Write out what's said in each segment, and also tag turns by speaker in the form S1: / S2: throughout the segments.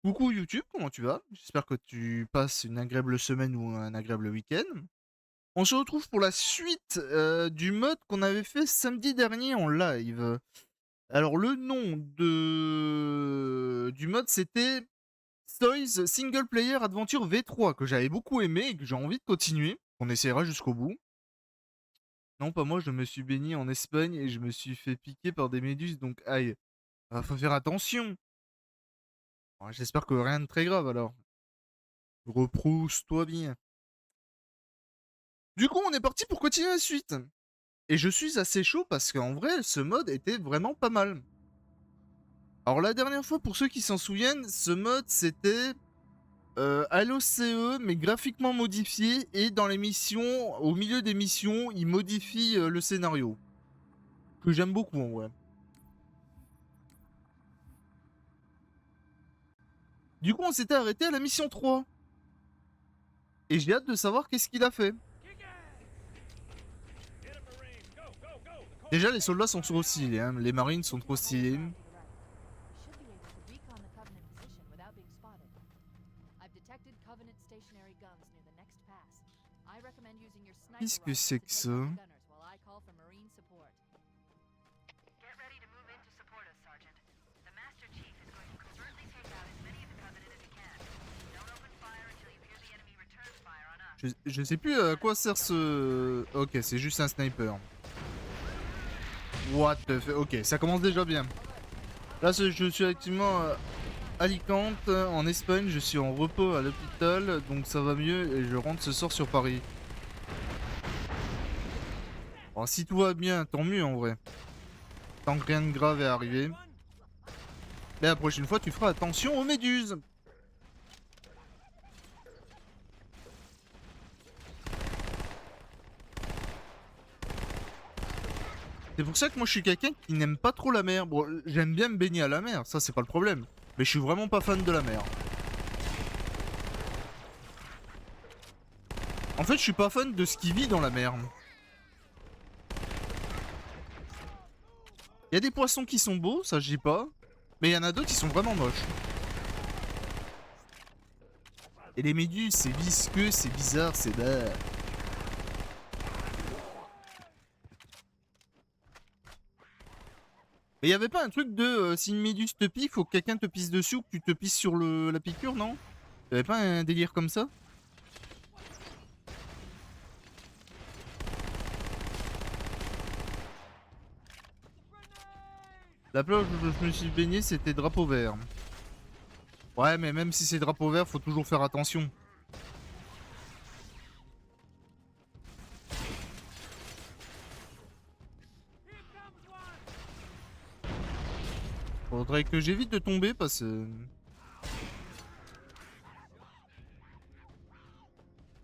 S1: Coucou YouTube, comment tu vas? J'espère que tu passes une agréable semaine ou un agréable week-end. On se retrouve pour la suite du mode qu'on avait fait samedi dernier en live. Alors le nom du mode c'était Toys Single Player Adventure V3 que j'avais beaucoup aimé et que j'ai envie de continuer. On essaiera jusqu'au bout. Non, pas moi, je me suis baigné en Espagne et je me suis fait piquer par des méduses, donc aïe. Faut faire attention. Bon, j'espère que rien de très grave alors. Reprousse-toi bien. Du coup, on est parti pour continuer la suite. Et je suis assez chaud parce qu'en vrai, ce mode était vraiment pas mal. Alors la dernière fois, pour ceux qui s'en souviennent, ce mode c'était Halo CE, mais graphiquement modifié. Et dans les missions, au milieu des missions, il modifie le scénario. Que j'aime beaucoup en vrai. Du coup, on s'était arrêté à la mission 3. Et j'ai hâte de savoir qu'est-ce qu'il a fait. Déjà, les soldats sont trop stylés, hein. Les marines sont trop stylés. Qu'est-ce que c'est que ça? Je sais plus à quoi sert ce... Ok, c'est juste un sniper. What the fuck. Ok, ça commence déjà bien. Là, je suis actuellement à Alicante, en Espagne. Je suis en repos à l'hôpital, donc ça va mieux et je rentre ce soir sur Paris. Bon, si tout va bien, tant mieux en vrai. Tant que rien de grave est arrivé. Mais la prochaine fois, tu feras attention aux méduses. C'est pour ça que moi je suis quelqu'un qui n'aime pas trop la mer. Bon, j'aime bien me baigner à la mer, ça c'est pas le problème. Mais je suis vraiment pas fan de la mer. En fait, je suis pas fan de ce qui vit dans la mer. Il y a des poissons qui sont beaux, ça je dis pas. Mais il y en a d'autres qui sont vraiment moches. Et les méduses, c'est visqueux, c'est bizarre, c'est... Mais y avait pas un truc de si une méduse te pique, faut que quelqu'un te pisse dessus ou que tu te pisses sur la piqûre, non? Y avait pas un délire comme ça? La plage où je me suis baigné, c'était drapeau vert. Ouais, mais même si c'est drapeau vert, faut toujours faire attention. Faudrait que j'évite de tomber parce que...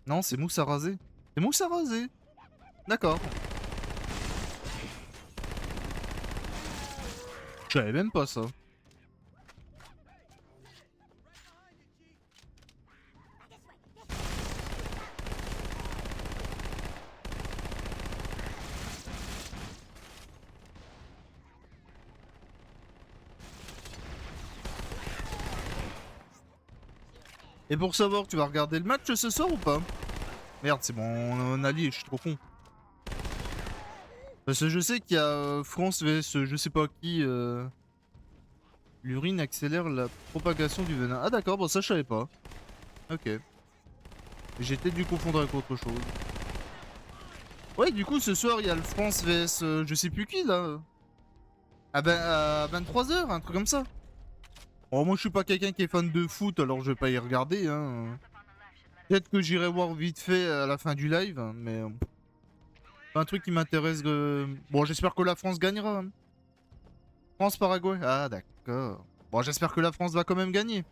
S1: Non, c'est mousse à raser. C'est mousse à raser. D'accord. Je savais même pas ça. Et pour savoir, tu vas regarder le match ce soir ou pas? Merde, c'est mon allié, je suis trop con. Parce que je sais qu'il y a France vs je sais pas qui. L'urine accélère la propagation du venin. Ah d'accord, bon ça je savais pas. Ok. J'étais dû confondre avec autre chose. Ouais, du coup ce soir il y a le France vs je sais plus qui là. Ah ben à 23h, un truc comme ça. Bon, moi je suis pas quelqu'un qui est fan de foot, alors je vais pas y regarder. Hein. Peut-être que j'irai voir vite fait à la fin du live, hein, mais pas un truc qui m'intéresse de... Bon, j'espère que la France gagnera. Hein. France-Paraguay. Ah d'accord. Bon, j'espère que la France va quand même gagner.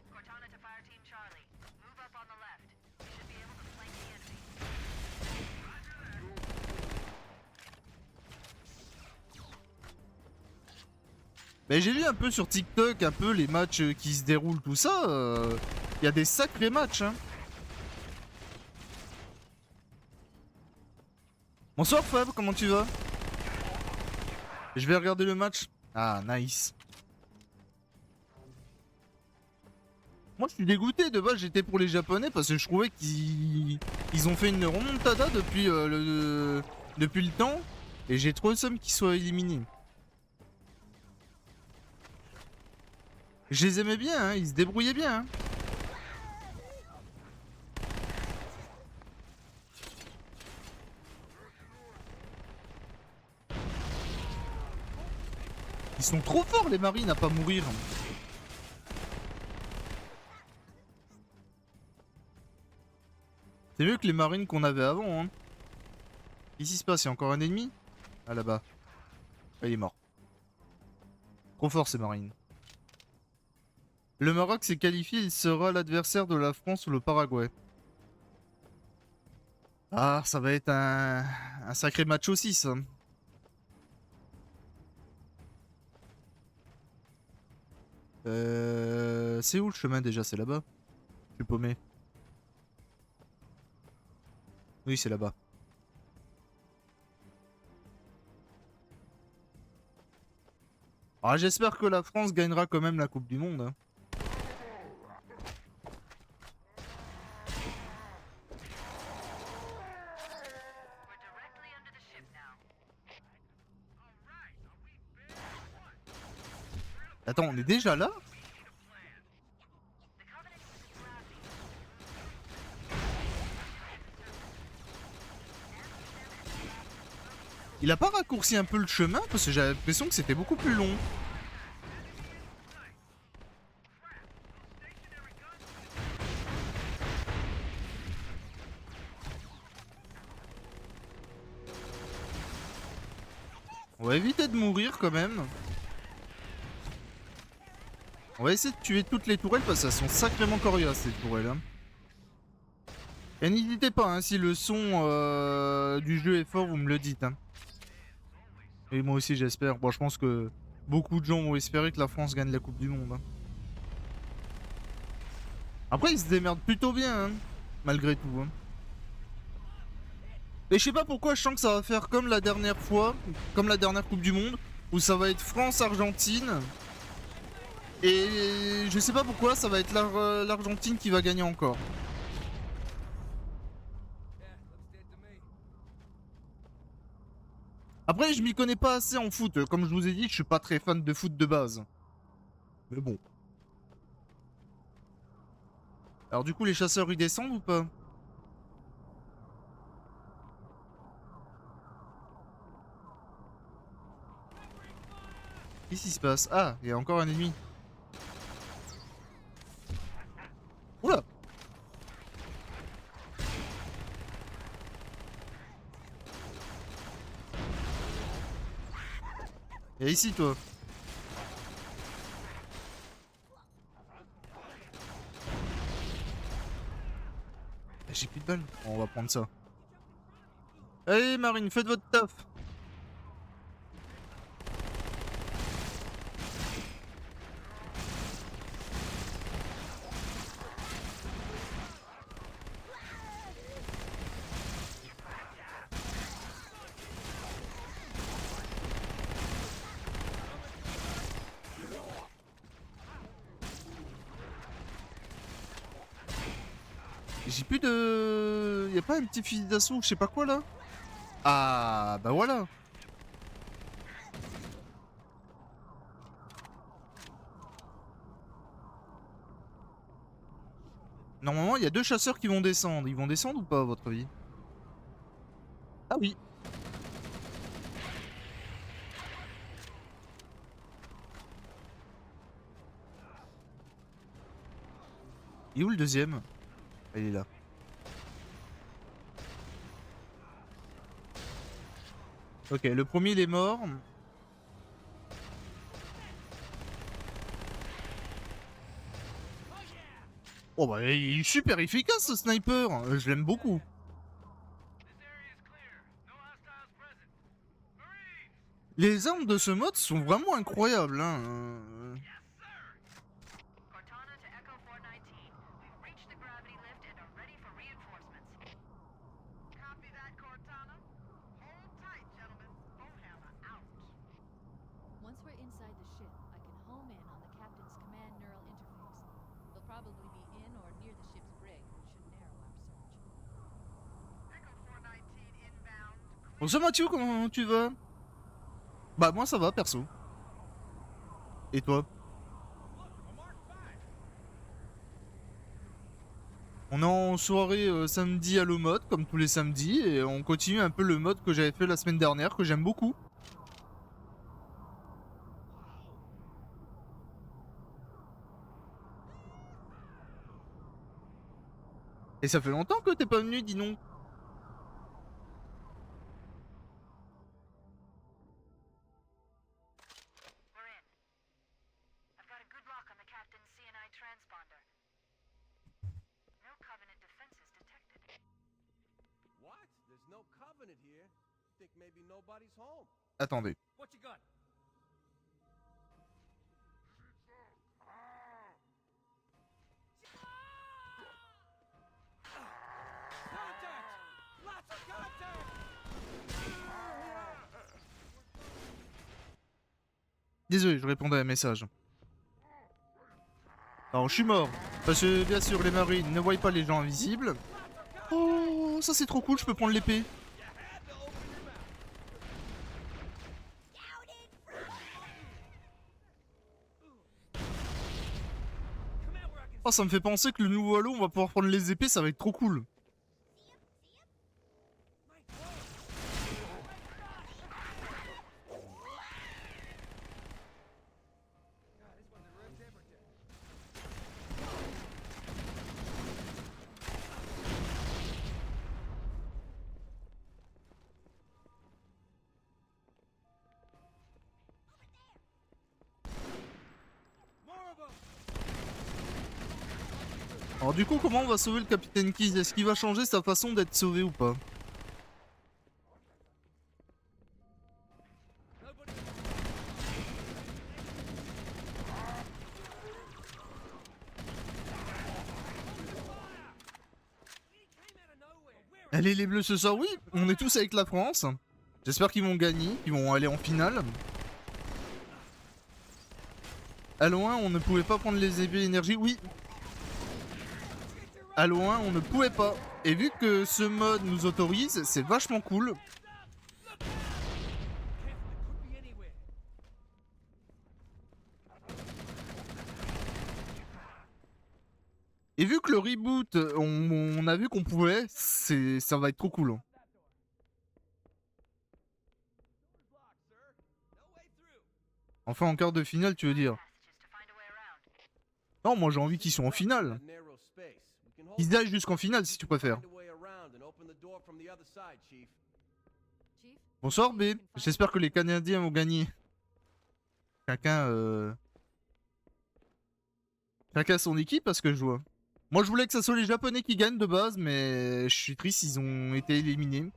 S1: Mais j'ai vu un peu sur TikTok, un peu les matchs qui se déroulent, tout ça. Il y a des sacrés matchs. Hein. Bonsoir Fab, comment tu vas? Je vais regarder le match. Ah, nice. Moi je suis dégoûté, de base j'étais pour les japonais parce que je trouvais qu'ils ont fait une remontada depuis le temps. Et j'ai trop le seum qu'ils soient éliminés. Je les aimais bien, hein, ils se débrouillaient bien. Hein. Ils sont trop forts les marines à pas mourir. C'est mieux que les marines qu'on avait avant. Hein. Qu'est-ce qui se passe? Il y a encore un ennemi? Ah là-bas. Ah, il est mort. Trop fort ces marines. Le Maroc s'est qualifié, il sera l'adversaire de la France ou le Paraguay. Ah, ça va être un sacré match aussi ça. C'est où le chemin déjà? C'est là-bas? Je suis paumé. Oui, c'est là-bas. Ah, j'espère que la France gagnera quand même la Coupe du Monde. Hein. Attends, on est déjà là? Il a pas raccourci un peu le chemin? Parce que j'avais l'impression que c'était beaucoup plus long. On va éviter de mourir quand même. On va essayer de tuer toutes les tourelles parce qu'elles sont sacrément coriaces ces tourelles. Hein. Et n'hésitez pas, hein, si le son du jeu est fort, vous me le dites. Hein. Et moi aussi j'espère. Bon, je pense que beaucoup de gens vont espérer que la France gagne la Coupe du Monde. Hein. Après, ils se démerdent plutôt bien, hein, malgré tout. Hein. Et je sais pas pourquoi, je sens que ça va faire comme la dernière fois, comme la dernière Coupe du Monde, où ça va être France-Argentine. Et je sais pas pourquoi, ça va être l'Argentine qui va gagner encore. Après, je m'y connais pas assez en foot. Comme je vous ai dit, je suis pas très fan de foot de base. Mais bon. Alors du coup, les chasseurs, ils descendent ou pas? Qu'est-ce qui se passe? Ah, il y a encore un ennemi. Oula! Et ici, toi. J'ai plus de balles. Bon, on va prendre ça. Allez, Marine, faites votre taf. J'ai plus de... Y'a pas un petit fusil d'assaut, je sais pas quoi, là? Ah, bah voilà. Normalement, il y a deux chasseurs qui vont descendre. Ils vont descendre ou pas, à votre avis? Ah oui. Il est où le deuxième? Ah, il est là. Ok, le premier, il est mort. Oh bah, il est super efficace, ce sniper. Je l'aime beaucoup. Les armes de ce mode sont vraiment incroyables, hein.
S2: Once we're inside the ship, I can home in on the captain's command neural interface. They'll probably be
S1: Bonjour Mathieu, comment tu vas? Bah moi ça va perso. Et toi? On est en soirée samedi à le mode, comme tous les samedis, et on continue un peu le mode que j'avais fait la semaine dernière, que j'aime beaucoup. Et ça fait longtemps que t'es pas venu, dis donc. Attendez. Désolé, je répondais à un message. Alors je suis mort. Parce que bien sûr les marines ne voient pas les gens invisibles. Oh, ça c'est trop cool, je peux prendre l'épée. Oh, ça me fait penser que le nouveau Halo, on va pouvoir prendre les épées, ça va être trop cool. Alors du coup, comment on va sauver le capitaine Keyes? Est-ce qu'il va changer sa façon d'être sauvé ou pas? Allez les bleus ce soir, oui, on est tous avec la France. J'espère qu'ils vont gagner, qu'ils vont aller en finale. À loin, on ne pouvait pas prendre les épées énergie, oui. À loin, on ne pouvait pas. Et vu que ce mode nous autorise, c'est vachement cool. Et vu que le reboot, on a vu qu'on pouvait, ça va être trop cool. Enfin, en quart de finale, tu veux dire? Non, moi j'ai envie qu'ils soient en finale. Qu'ils aillent jusqu'en finale si tu préfères. Bonsoir B, j'espère que les Canadiens vont gagner. Chacun Chacun son équipe parce que je vois. Moi je voulais que ça soit les Japonais qui gagnent de base, mais je suis triste, ils ont été éliminés.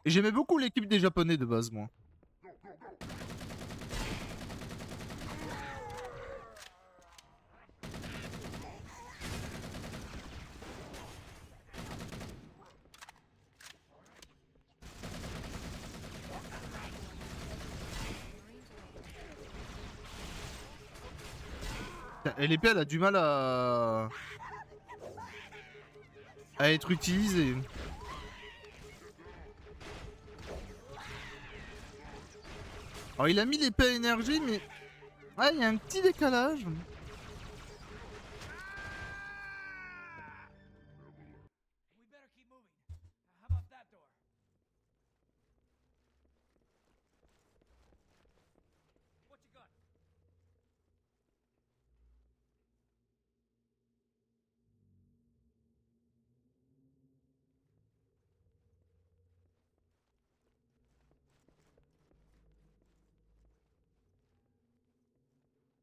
S1: Et j'aimais beaucoup l'équipe des Japonais de base, moi. Et l'épée, elle a du mal à être utilisée. Alors il a mis l'épée à énergie, mais... Ah, il y a un petit décalage.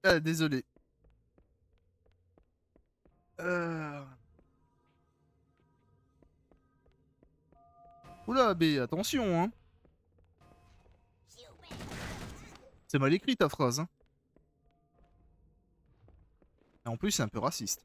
S1: Ah, désolé. Oula, B, attention, hein. C'est mal écrit ta phrase, hein. Et en plus, c'est un peu raciste.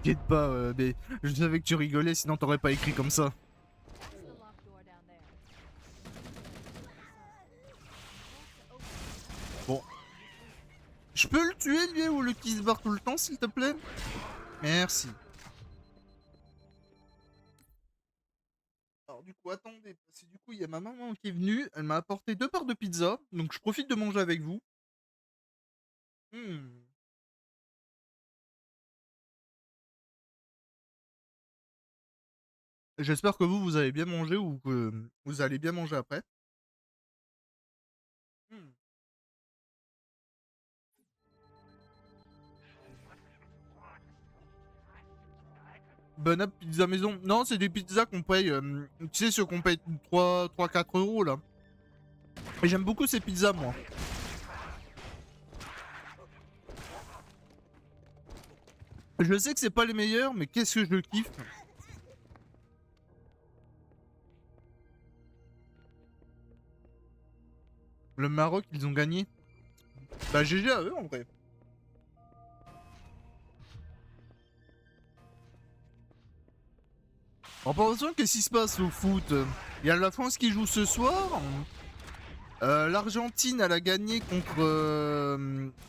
S1: T'inquiète pas, mais je savais que tu rigolais, sinon t'aurais pas écrit comme ça. Bon. Je peux le tuer, lui, ou le qui se barre tout le temps, s'il te plaît? Merci. Alors du coup, attendez, parce que du coup, il y a ma maman qui est venue, elle m'a apporté 2 parts de pizza, donc je profite de manger avec vous. Hmm. J'espère que vous avez bien mangé ou que vous allez bien manger après. Hmm. Bonne app pizza maison. Non, c'est des pizzas qu'on paye, tu sais, ceux qu'on paye 3-4 € là. Et j'aime beaucoup ces pizzas, moi. Je sais que c'est pas les meilleurs, mais qu'est-ce que je le kiffe. Le Maroc, ils ont gagné. Bah GG à eux en vrai. En pensant qu'est-ce qui se passe au foot? Il y a la France qui joue ce soir. L'Argentine, elle a gagné contre...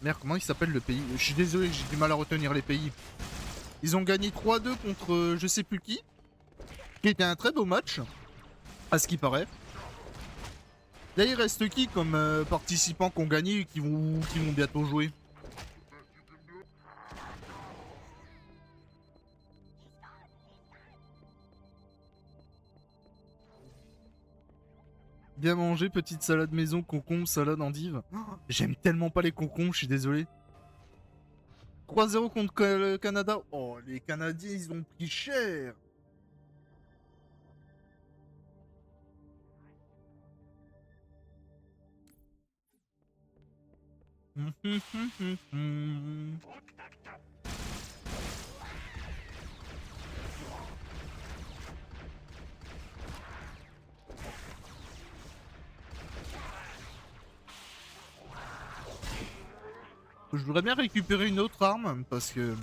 S1: Merde, comment il s'appelle le pays? Je suis désolé, j'ai du mal à retenir les pays. Ils ont gagné 3-2 contre je sais plus qui était un très beau match, à ce qui paraît. Là, il reste qui comme participants qui ont gagné et qui vont bientôt jouer? Bien manger, petite salade maison, concombre, salade endive. Oh, j'aime tellement pas les concombres, je suis désolé. 3-0 contre le Canada. Oh, les Canadiens, ils ont pris cher. Je voudrais bien récupérer une autre arme parce que...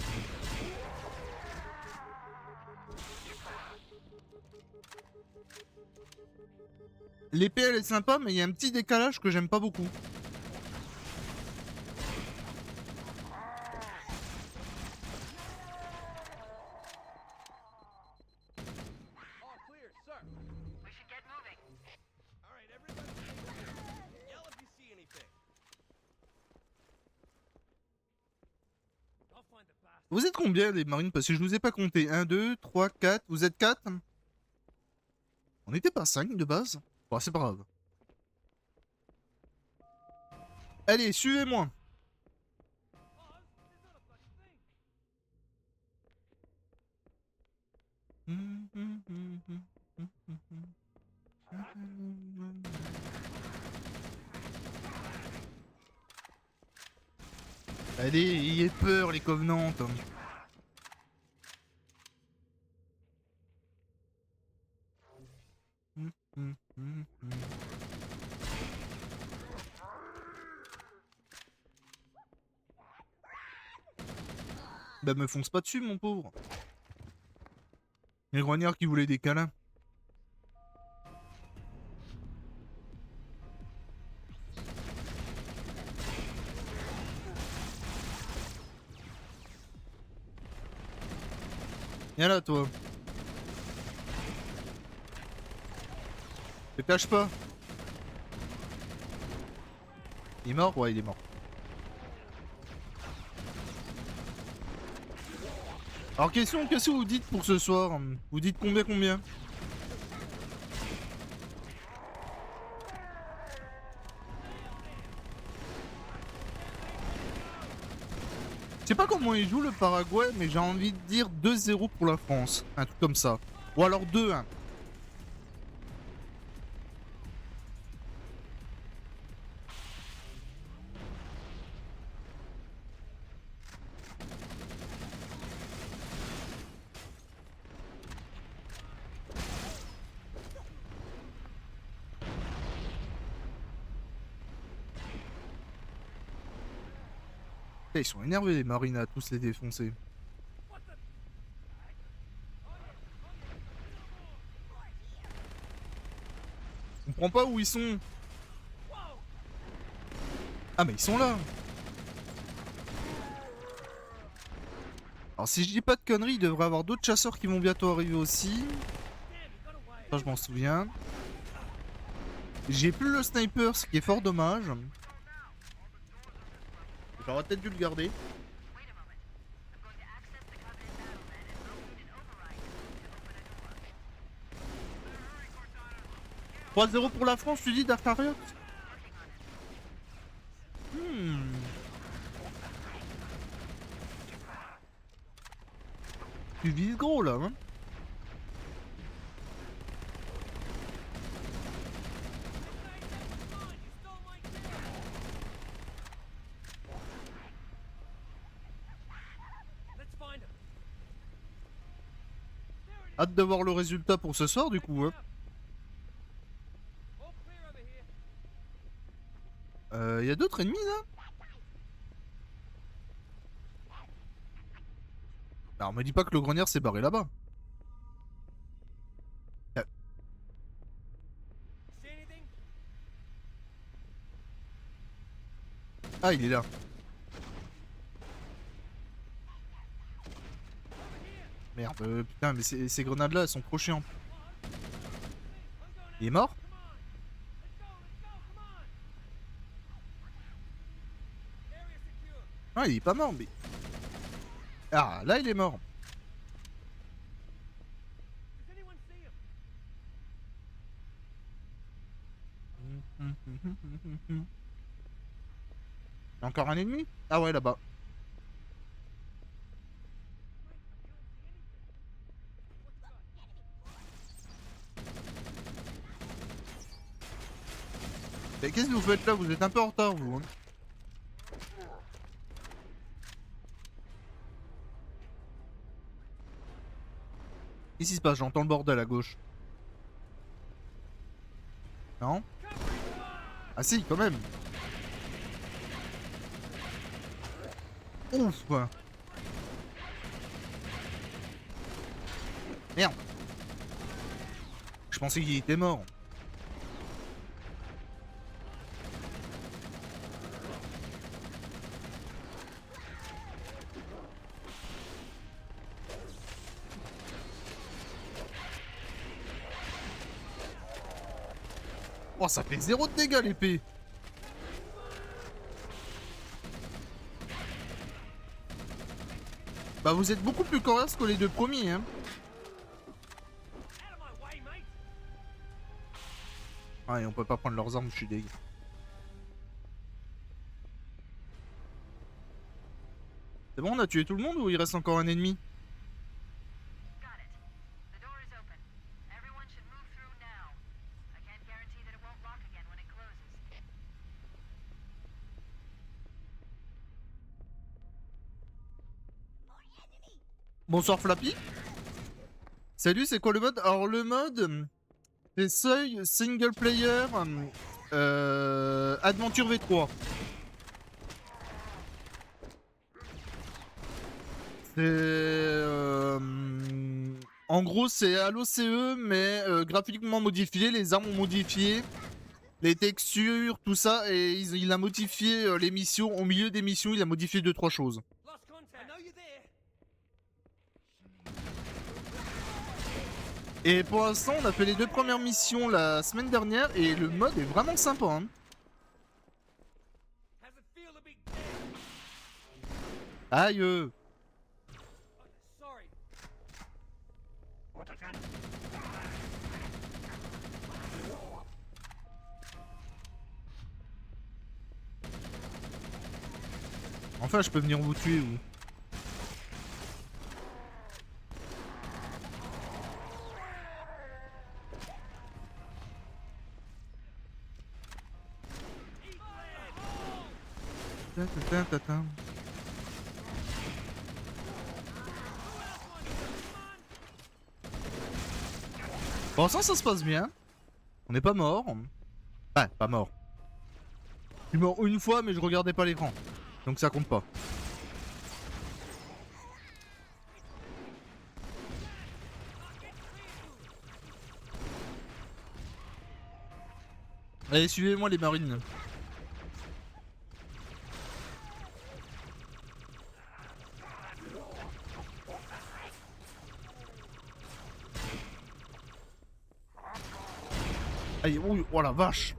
S1: L'épée elle est sympa mais il y a un petit décalage que j'aime pas beaucoup. Vous êtes combien les marines? Parce que je vous ai pas compté. 1, 2, 3, 4. Vous êtes 4? On n'était pas 5 de base? Bon, c'est pas grave. Allez, suivez-moi. Allez, ayez peur les Covenants. Bah me fonce pas dessus mon pauvre. Les grognards qui voulaient des câlins. Viens là toi. Te cache pas. Il est mort? Ouais, il est mort. Alors question, qu'est-ce que vous dites pour ce soir? Vous dites combien? Je sais pas comment il joue le Paraguay, mais j'ai envie de dire 2-0 pour la France. Un truc comme ça. Ou alors 2-1. Ils sont énervés les marines à tous les défoncer. comprends pas où ils sont. Ah mais ils sont là. Alors si je dis pas de conneries, il devrait y avoir d'autres chasseurs qui vont bientôt arriver aussi. Ça je m'en souviens. J'ai plus le sniper, ce qui est fort dommage. J'aurais peut-être dû le garder. 3-0 pour la France, tu dis, Dark Harriot? Tu vises gros là, hein? Hâte de voir le résultat pour ce soir du coup, hein. Y a d'autres ennemis là? Alors me dis pas que le grenier s'est barré là-bas. Ah il est là. Merde, putain mais ces grenades là elles sont trop chiantes. Il est mort? Ah il est pas mort mais... Ah là il est mort. Encore un ennemi? Ah ouais là-bas. Mais qu'est-ce que vous faites là? Vous êtes un peu en retard vous, hein. Qu'est-ce qui se passe? J'entends le bordel à gauche. Non? Ah si, quand même. Ouf quoi. Merde. Je pensais qu'il était mort. Oh ça fait 0 de dégâts l'épée. Bah vous êtes beaucoup plus coriace que les deux premiers, hein. Ah et on peut pas prendre leurs armes, je suis dégueu. C'est bon, on a tué tout le monde ou il reste encore un ennemi? Bonsoir Flappy. Salut, c'est quoi le mode? Alors le mode, c'est seuil single player Adventure V3. C'est... en gros, c'est Halo CE, mais graphiquement modifié, les armes ont modifié, les textures, tout ça, et il a modifié les missions. Au milieu des missions, il a modifié 2-3 choses. Et pour l'instant, on a fait les 2 premières missions la semaine dernière, et le mode est vraiment sympa, hein. Aïe. Enfin, je peux venir vous tuer, ou... Pour l'instant, ça se passe bien. On n'est pas mort. Ah, pas mort. Je suis mort une fois, mais je regardais pas l'écran. Donc ça compte pas. Allez, suivez-moi les marines. Allez, ouh, oh la vache.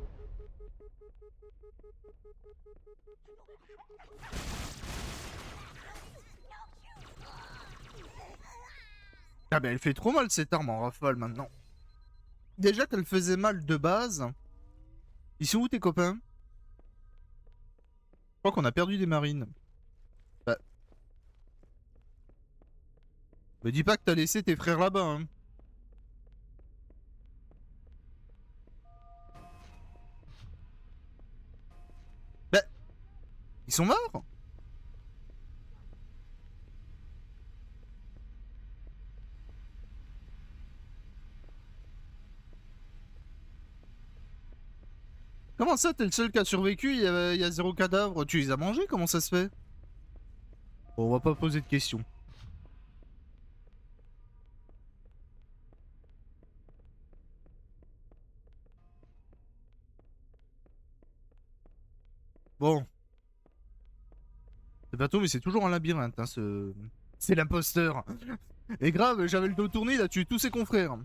S1: Ah bah elle fait trop mal cette arme en rafale maintenant. Déjà qu'elle faisait mal de base. Ils sont où tes copains? Je crois qu'on a perdu des marines. Bah... Me dis pas que t'as laissé tes frères là-bas, hein. Bah... Ils sont morts? Comment ça, t'es le seul qui a survécu, il y a zéro cadavre? Tu les as mangés? Comment ça se fait? Bon, on va pas poser de questions. Bon. C'est bateau, mais c'est toujours un labyrinthe, hein, ce... C'est l'imposteur. Et grave, j'avais le dos tourné, il a tué tous ses confrères.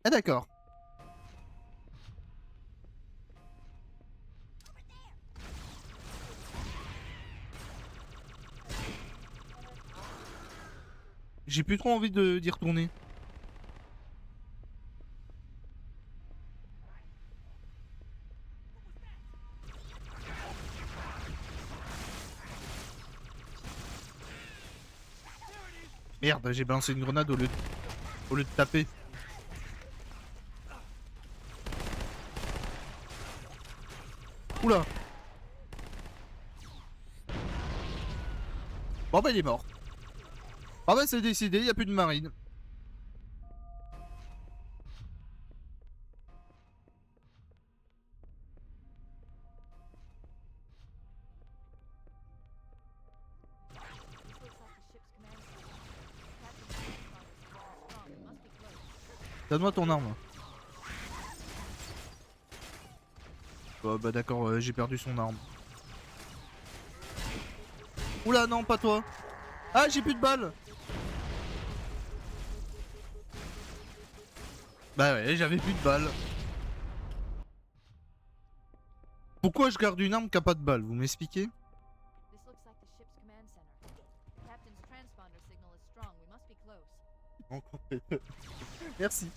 S1: Ah d'accord. J'ai plus trop envie d'y retourner. Merde, j'ai balancé une grenade au lieu de taper. Oula. Bon bah il est mort. Ah bah c'est décidé, y a plus de marine. Donne-moi ton arme. Oh, bah d'accord, j'ai perdu son arme. Oula non, pas toi. Ah j'ai plus de balles. Bah ouais, j'avais plus de balles. Pourquoi je garde une arme qui a pas de balles? Vous m'expliquez? Encore. Merci.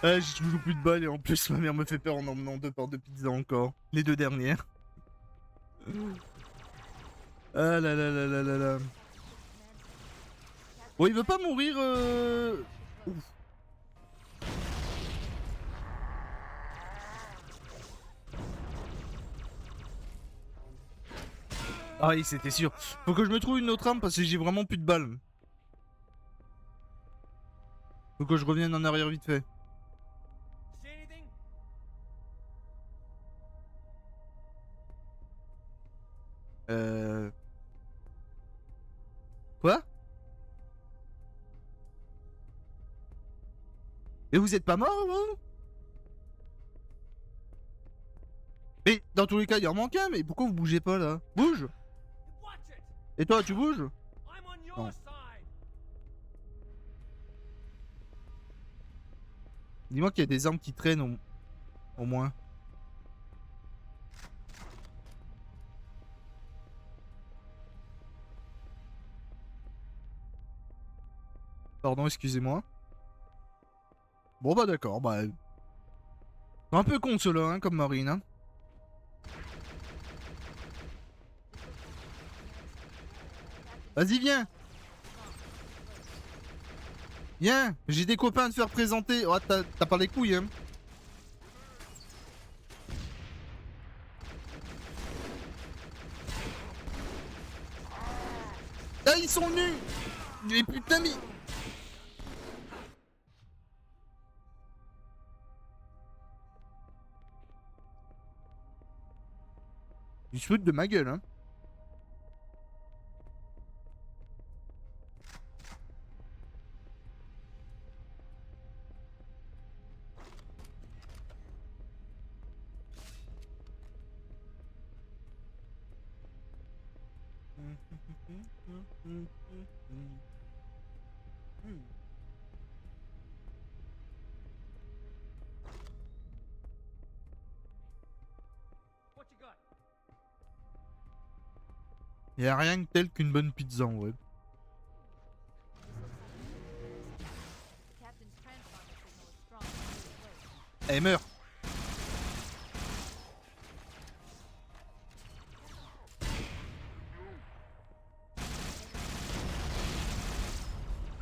S1: J'ai toujours plus de balles et en plus ma mère me fait peur en emmenant 2 parts de pizza encore. Les 2 dernières. Ah là là là là là là. Bon, il veut pas mourir Ouf. Ah oui, c'était sûr. Faut que je me trouve une autre arme parce que j'ai vraiment plus de balles. Faut que je revienne en arrière vite fait. Quoi? Mais vous êtes pas mort, vous? Mais dans tous les cas, il en manque un, mais pourquoi vous bougez pas là? Bouge! Et toi, tu bouges? Non. Dis-moi qu'il y a des armes qui traînent au moins. Pardon, excusez-moi. Bon bah d'accord, bah... C'est un peu con ceux-là, hein, comme marine, hein. Vas-y, viens! Viens! J'ai des copains à te faire présenter. Oh, t'as pas les couilles, hein. sont nus. Les putains mais... Ils se foutent de ma gueule, hein. Y a rien de tel qu'une bonne pizza en vrai. Elle meurt.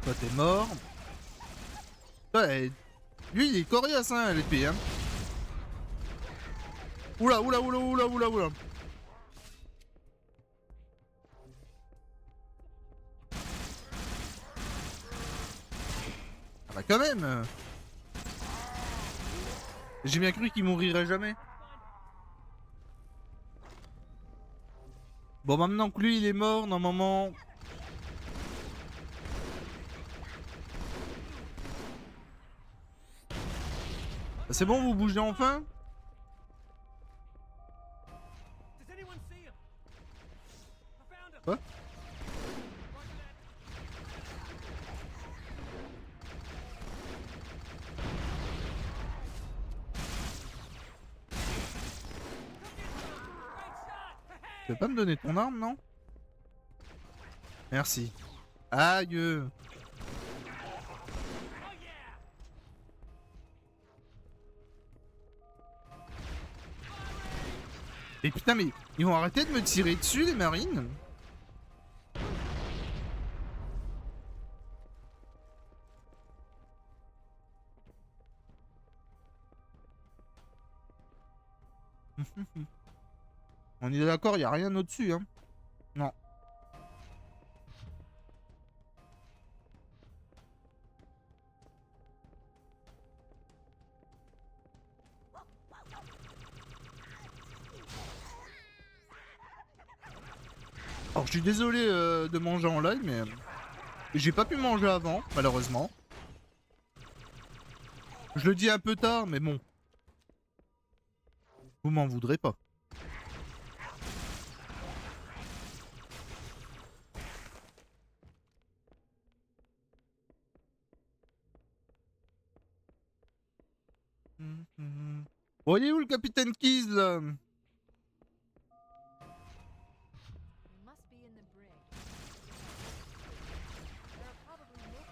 S1: Toi t'es mort. Ouais, lui il est coriace hein l'épée hein. Oula oula oula oula oula oula. Ah bah quand même. J'ai bien cru qu'il mourirait jamais. Bon maintenant que lui il est mort, normalement... C'est bon, vous bougez enfin? Quoi? Tu veux pas me donner ton arme, non? Merci. Aïe. Et putain mais ils vont arrêter de me tirer dessus les marines? On est d'accord, y a rien au-dessus hein. Non. Alors je suis désolé de manger en live mais j'ai pas pu manger avant malheureusement. Je le dis un peu tard mais bon. Vous m'en voudrez pas. Bon, il est où le capitaine Keys là?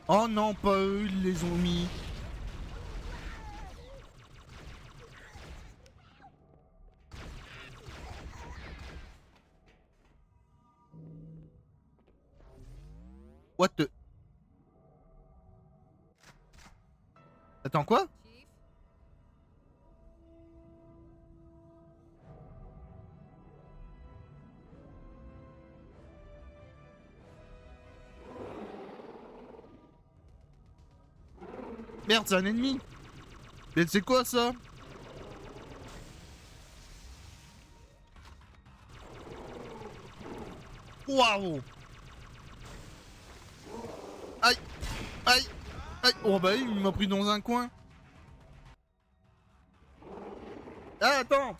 S1: Oh non, pas eux, ils les ont mis. What the... Attends, quoi? Merde, c'est un ennemi. Mais c'est quoi ça? Waouh! Aïe! Aïe! Aïe! Oh bah il m'a pris dans un coin. Ah, attends!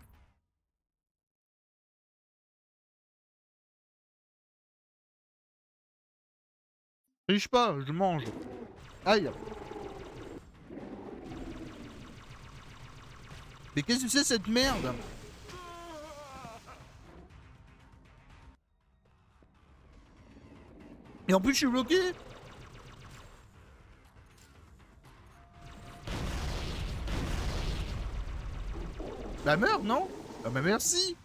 S1: Riche pas, je mange. Aïe! Mais qu'est-ce que c'est cette merde? Et en plus je suis bloqué. Bah merde, non? Ah bah merci.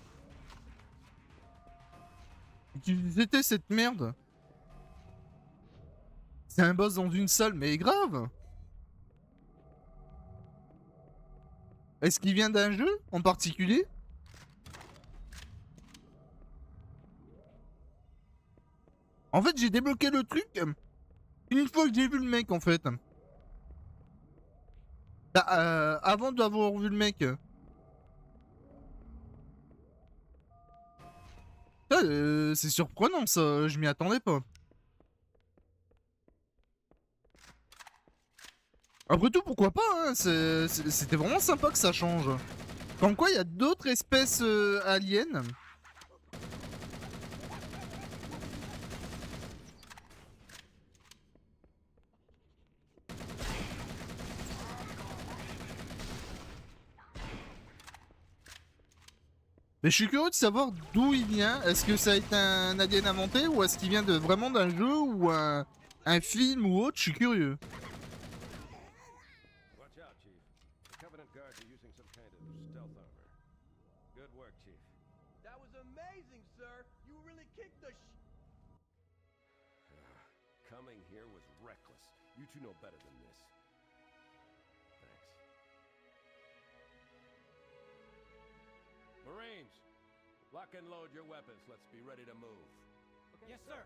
S1: C'était cette merde. C'est un boss dans une salle, mais grave. Est-ce qu'il vient d'un jeu en particulier? En fait, j'ai débloqué le truc une fois que j'ai vu le mec, en fait. Bah, avant d'avoir vu le mec. C'est surprenant, ça. Je m'y attendais pas. Après tout, pourquoi pas, hein, c'était vraiment sympa que ça change. Comme quoi, il y a d'autres espèces aliens. Mais je suis curieux de savoir d'où il vient. Est-ce que ça a été un alien inventé ou est-ce qu'il vient de vraiment d'un jeu ou un film ou autre? Je suis curieux.
S2: Watch out, Chief. The Covenant guards are using some kind of stealth armor. Good work, Chief.
S3: That was amazing, sir. You really kicked the
S2: Coming here was reckless. You two know better than this. Thanks. Marines, lock and load your weapons. Let's be ready to move.
S3: Okay, yes, sir.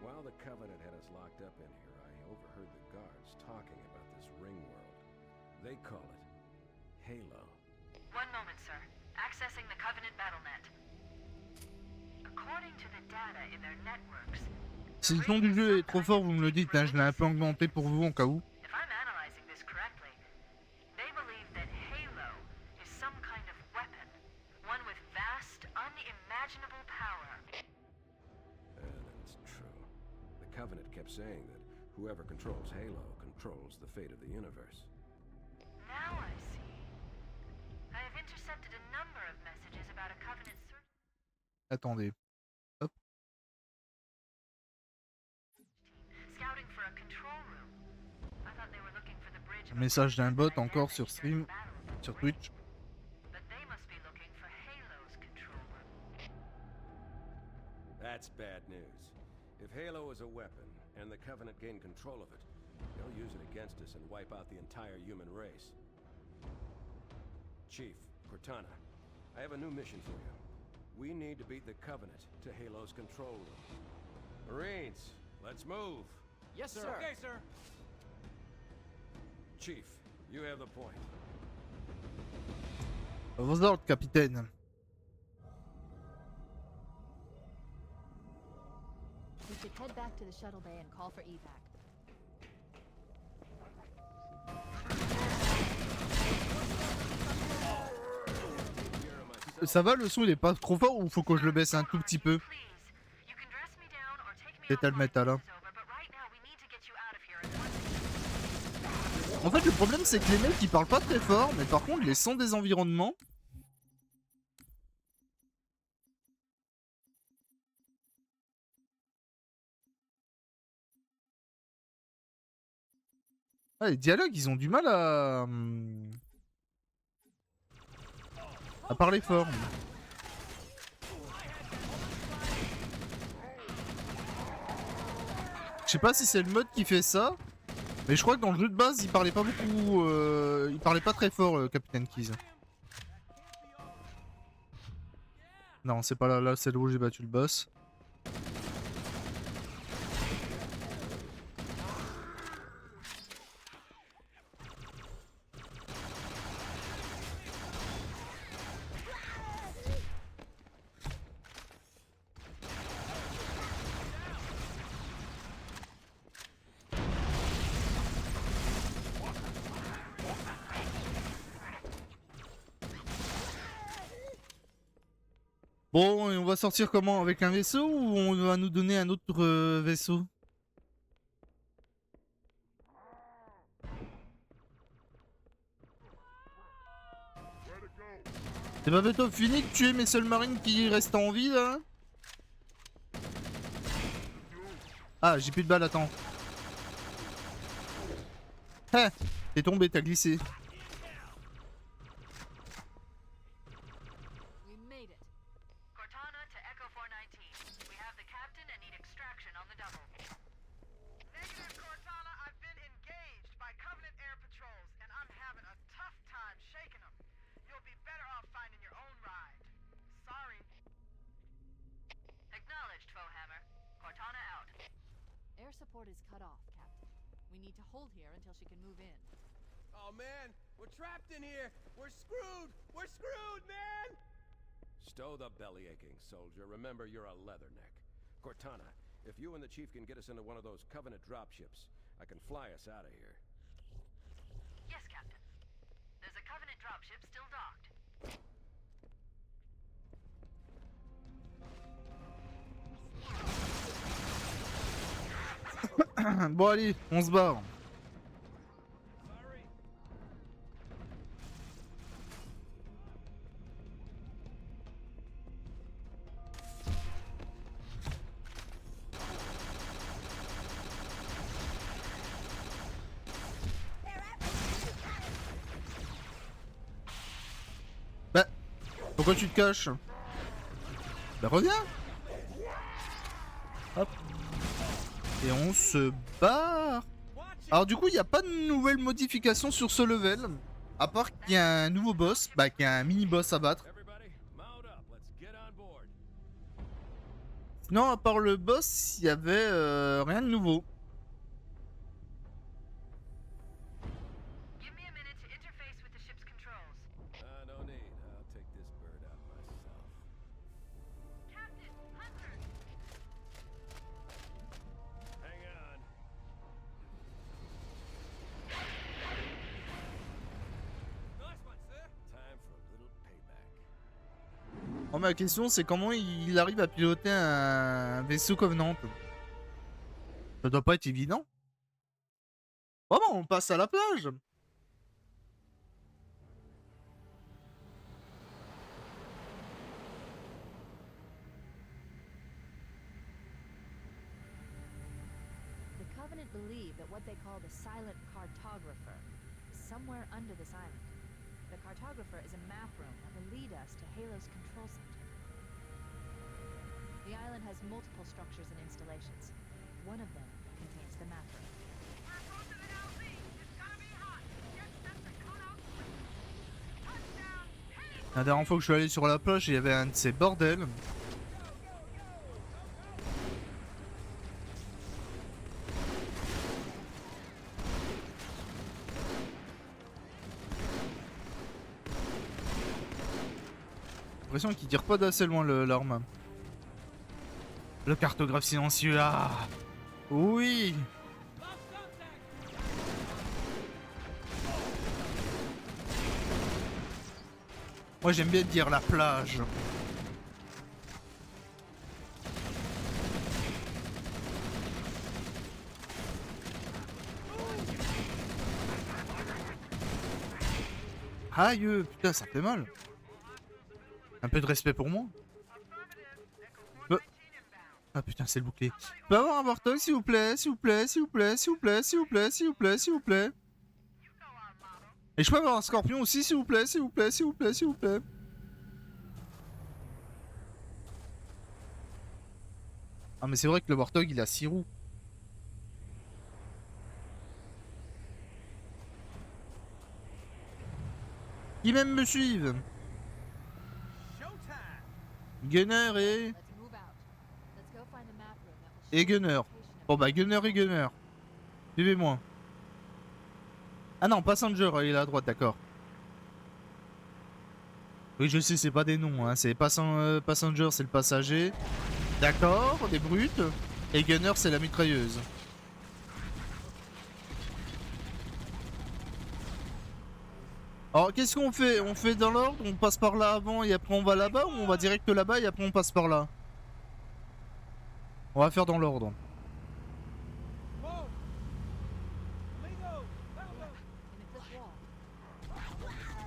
S2: While the Covenant had us locked up in here, I overheard the guards talking about this ring world. They call it Halo.
S4: One moment, sir. Accessing the Covenant BattleNet. According to the data in their networks,
S1: Si le nom du jeu est trop fort, vous me le dites, hein, je l'ai un peu augmenté pour vous en cas où.
S4: if I'm analyzing this correctly, they believe that Halo is some kind of weapon, one with vast, unimaginable power.
S2: That's true. The Covenant kept saying that whoever controls Halo controls the fate of the universe.
S4: Now I see. I have intercepted a number of messages about a Covenant search
S1: Attendez. Hop.
S4: team scouting for a control room. I thought they were looking for the bridge.
S1: Un message d'un bot encore sur stream, sur Twitch.
S4: But they must be looking for Halo's control room.
S2: That's bad news. If Halo is a weapon, and the Covenant gain control of it, they'll use it against us and wipe out the entire human race. Chief, Cortana, I have a new mission for you. We need to beat the Covenant to Halo's control room. Marines, let's move.
S3: Yes, sir. Okay, sir.
S2: Chief, you have the point.
S1: Vos ordres, capitaine.
S5: We should head back to the shuttle bay and call for evac.
S1: Ça va, le son il est pas trop fort ou faut que je le baisse un tout petit peu?
S4: Please, you can dress me down or take me
S1: Metal,
S4: offline
S1: metal,
S4: when
S1: hein.
S4: this is over, but right now we need to get you out of here.
S1: En fait, le problème c'est que les mecs ils parlent pas très fort, mais par contre les sons des environnements. Ah, les dialogues ils ont du mal à parler fort. Je sais pas si c'est le mode qui fait ça, mais je crois que dans le jeu de base il parlait pas beaucoup, il parlait pas très fort, Capitaine Keys. Non, c'est pas là, là c'est là où j'ai battu le boss. Bon, et on va sortir comment? Avec un vaisseau ou on va nous donner un autre vaisseau? C'est pas bientôt fini de tuer mes seuls marines qui restent en vie là? Ah, j'ai plus de balles, attends. Ah, t'es tombé, t'as glissé.
S5: We made it.
S4: Cortana to Echo 419. We have the captain and need extraction on the double.
S6: Negative, Cortana. I've been engaged by Covenant air patrols, and I'm having a tough time shaking them. You'll be better off finding your own ride. Sorry
S5: transport is cut off, Captain. We need to hold here until she can move in.
S3: Oh man, we're trapped in here. We're screwed. We're screwed, man.
S2: Stow the belly aching, soldier. Remember, you're a leatherneck. Cortana, if you and the chief can get us into one of those Covenant dropships, I can fly us out of here.
S4: Yes, Captain. There's a Covenant dropship still docked.
S1: Bon allez, on se barre.
S3: Sorry.
S1: Bah, pourquoi tu te caches? Bah reviens. Hop. Et on se barre.
S3: Watch it.
S1: Alors du coup, il n'y a pas de nouvelle modification sur ce level. À part qu'il y a un nouveau boss, bah qu'il y a un mini-boss à battre.
S2: Everybody, mount up. Let's get on board.
S1: Sinon, à part le boss, il y avait rien de nouveau.
S4: Give me a minute to interface with the ship's controls.
S2: No need. I'll take this bird out myself.
S4: Captain, Hunter!
S2: Hang on.
S3: Nice one, sir.
S2: Time for a little payback.
S1: Bon, ma question, c'est comment il arrive à piloter un vaisseau Covenant. Ça doit pas être évident. Bon, bon, on passe à la plage.
S5: The Covenant believe that what they call the Silent Cartographer is somewhere under this island. The Cartographer is a map room that will lead us to Halo's control center. The island has multiple structures and installations. One of them contains the map room.
S6: We're approaching the LZ. It's gonna be hot. Get set to cut out. Touchdown. Halo.
S1: La dernière fois que je suis allé sur la plage, il y avait un de ces bordels. J'ai l'impression qu'il tire pas d'assez loin l'arme. Le cartographe silencieux, ah oui. Moi j'aime bien dire la plage. Aïe, putain ça fait mal. Un peu de respect pour moi. Ah putain c'est le bouclier. Je peux avoir un Warthog s'il vous plaît, s'il vous plaît, s'il vous plaît, s'il vous plaît, s'il vous plaît, s'il vous plaît, s'il vous plaît. Et je peux avoir un scorpion aussi s'il vous plaît, s'il vous plaît, s'il vous plaît, s'il vous plaît. Ah mais c'est vrai que le Warthog il a 6 roues. Qui même me suivent.
S3: Showtime.
S1: Gunner et...
S5: Let's move out. Let's go find the map room that will
S1: Et
S5: show the
S1: Gunner.
S5: location of
S1: Bon bah Gunner et Gunner. Suivez-moi. Ah non, Passenger, il est à droite, d'accord. Oui, je sais, c'est pas des noms, hein. C'est Passenger, c'est le passager. D'accord, des brutes. Et Gunner, c'est la mitrailleuse. Alors, qu'est-ce qu'on fait? On fait dans l'ordre? On passe par là avant et après on va là-bas? Ou on va direct là-bas et après on passe par là? On va faire dans l'ordre.
S3: Whoa. Amigo, Amigo.
S5: And it's this wall. Somewhere in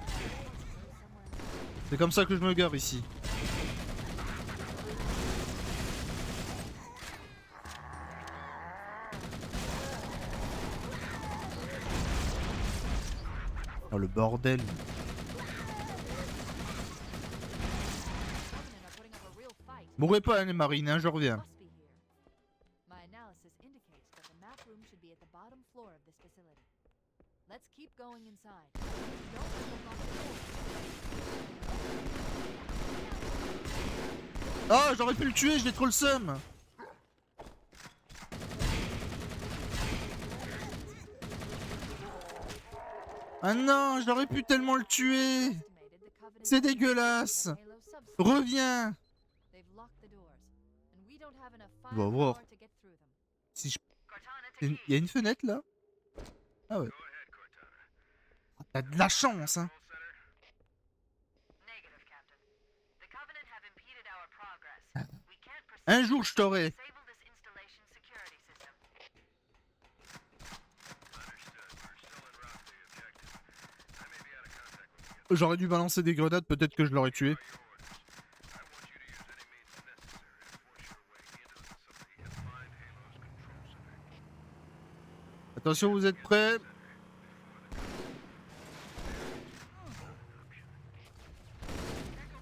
S1: C'est comme ça que je me gare ici. Oh le bordel.
S5: Covenant are putting up a real fight.
S1: Mourrez pas, hein, les marines, hein, je reviens.
S5: Must be here. My analysis indicates that the map room should be at the bottom floor of this facility. Let's keep going inside. Don't let them lock the door.
S1: Ah, j'aurais pu le tuer, je l'ai trop le seum. Ah non, j'aurais pu tellement le tuer.
S5: Estimated the Covenant
S1: C'est
S5: used
S1: dégueulasse.
S5: the Halo subsystem.
S1: Reviens.
S5: They've locked the doors, and we don't have enough
S1: On va voir.
S5: firepower to get through them.
S1: Si je...
S4: Cortana to
S1: Il y a une fenêtre là? Ah ouais. Ah, t'as de la chance, hein.
S4: Negative, Captain. The Covenant have impeded our progress. We can't proceed.
S1: Un jour je t'aurai.
S4: Disable this installation security system.
S1: J'aurais dû balancer des grenades, peut-être que je l'aurais tué. Attention, vous êtes prêts?
S6: Echo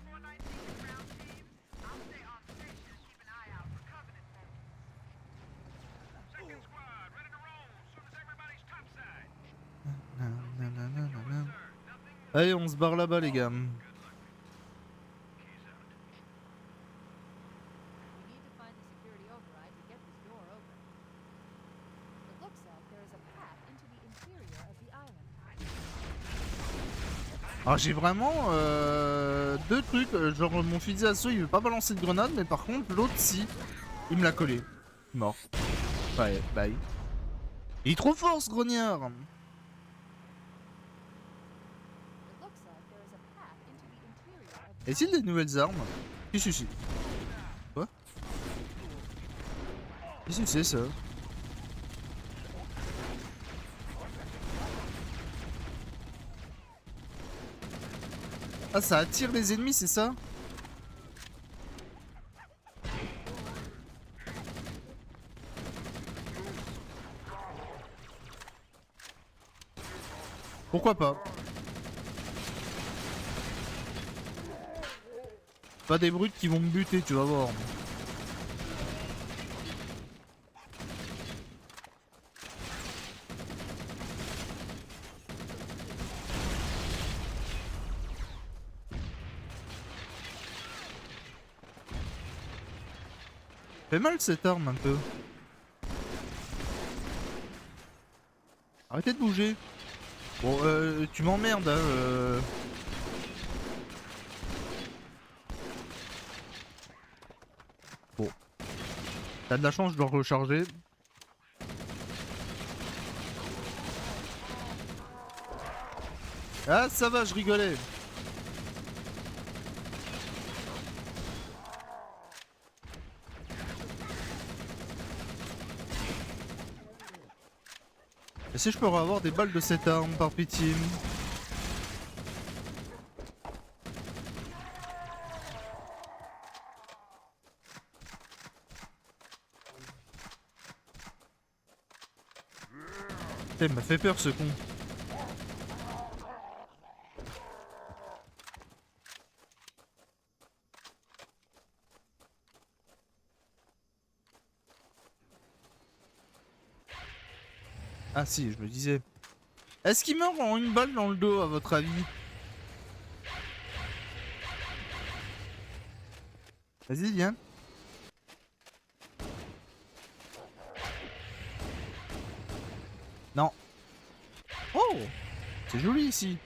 S6: 419 to ground team. I'll stay on station and keep an eye out for Covenant folks. Second squad, ready to roll as soon as everybody's topside.
S1: Allez, on se barre là-bas, les gars.
S5: We need to find the security override to get this door open. It looks like there is a path into the interior of the island.
S1: Alors j'ai vraiment deux trucs, genre mon fusil d'assaut il veut pas balancer de grenade, mais par contre l'autre si, il me l'a collé. Mort. Ouais, bye. Il est trop fort ce grognard.
S5: It looks like there is a path into the interior of the
S1: Est-il des nouvelles armes? Qu'est-ce que c'est? Quoi? Qu'est-ce que c'est ça? Ah, ça attire les ennemis, c'est ça? Pourquoi pas? Pas des brutes qui vont me buter, tu vas voir. Fait mal cette arme un peu. Arrêtez de bouger. Bon, tu m'emmerdes, hein. Bon. T'as de la chance, je dois recharger. Ah, ça va, je rigolais. Est-ce que je peux avoir des balles de cette arme, par pitié? Putain, il m'a fait peur ce con. Ah si, je me disais. Est-ce qu'il meurt en une balle dans le dos, à votre avis? Vas-y, viens. Non. Oh! C'est joli ici.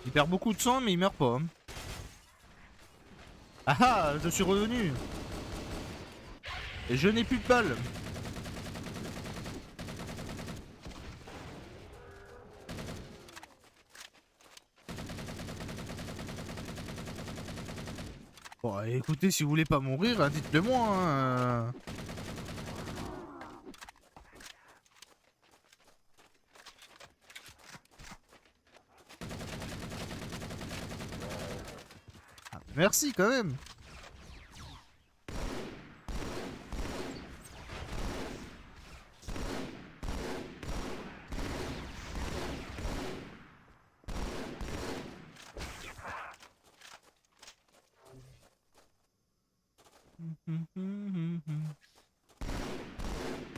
S1: Il perd beaucoup de sang, mais il meurt pas. Ah ah, je suis revenu. Et je n'ai plus de balles. Bon, écoutez, si vous voulez pas mourir, hein, dites-le moi. Hein. Ah, merci quand même.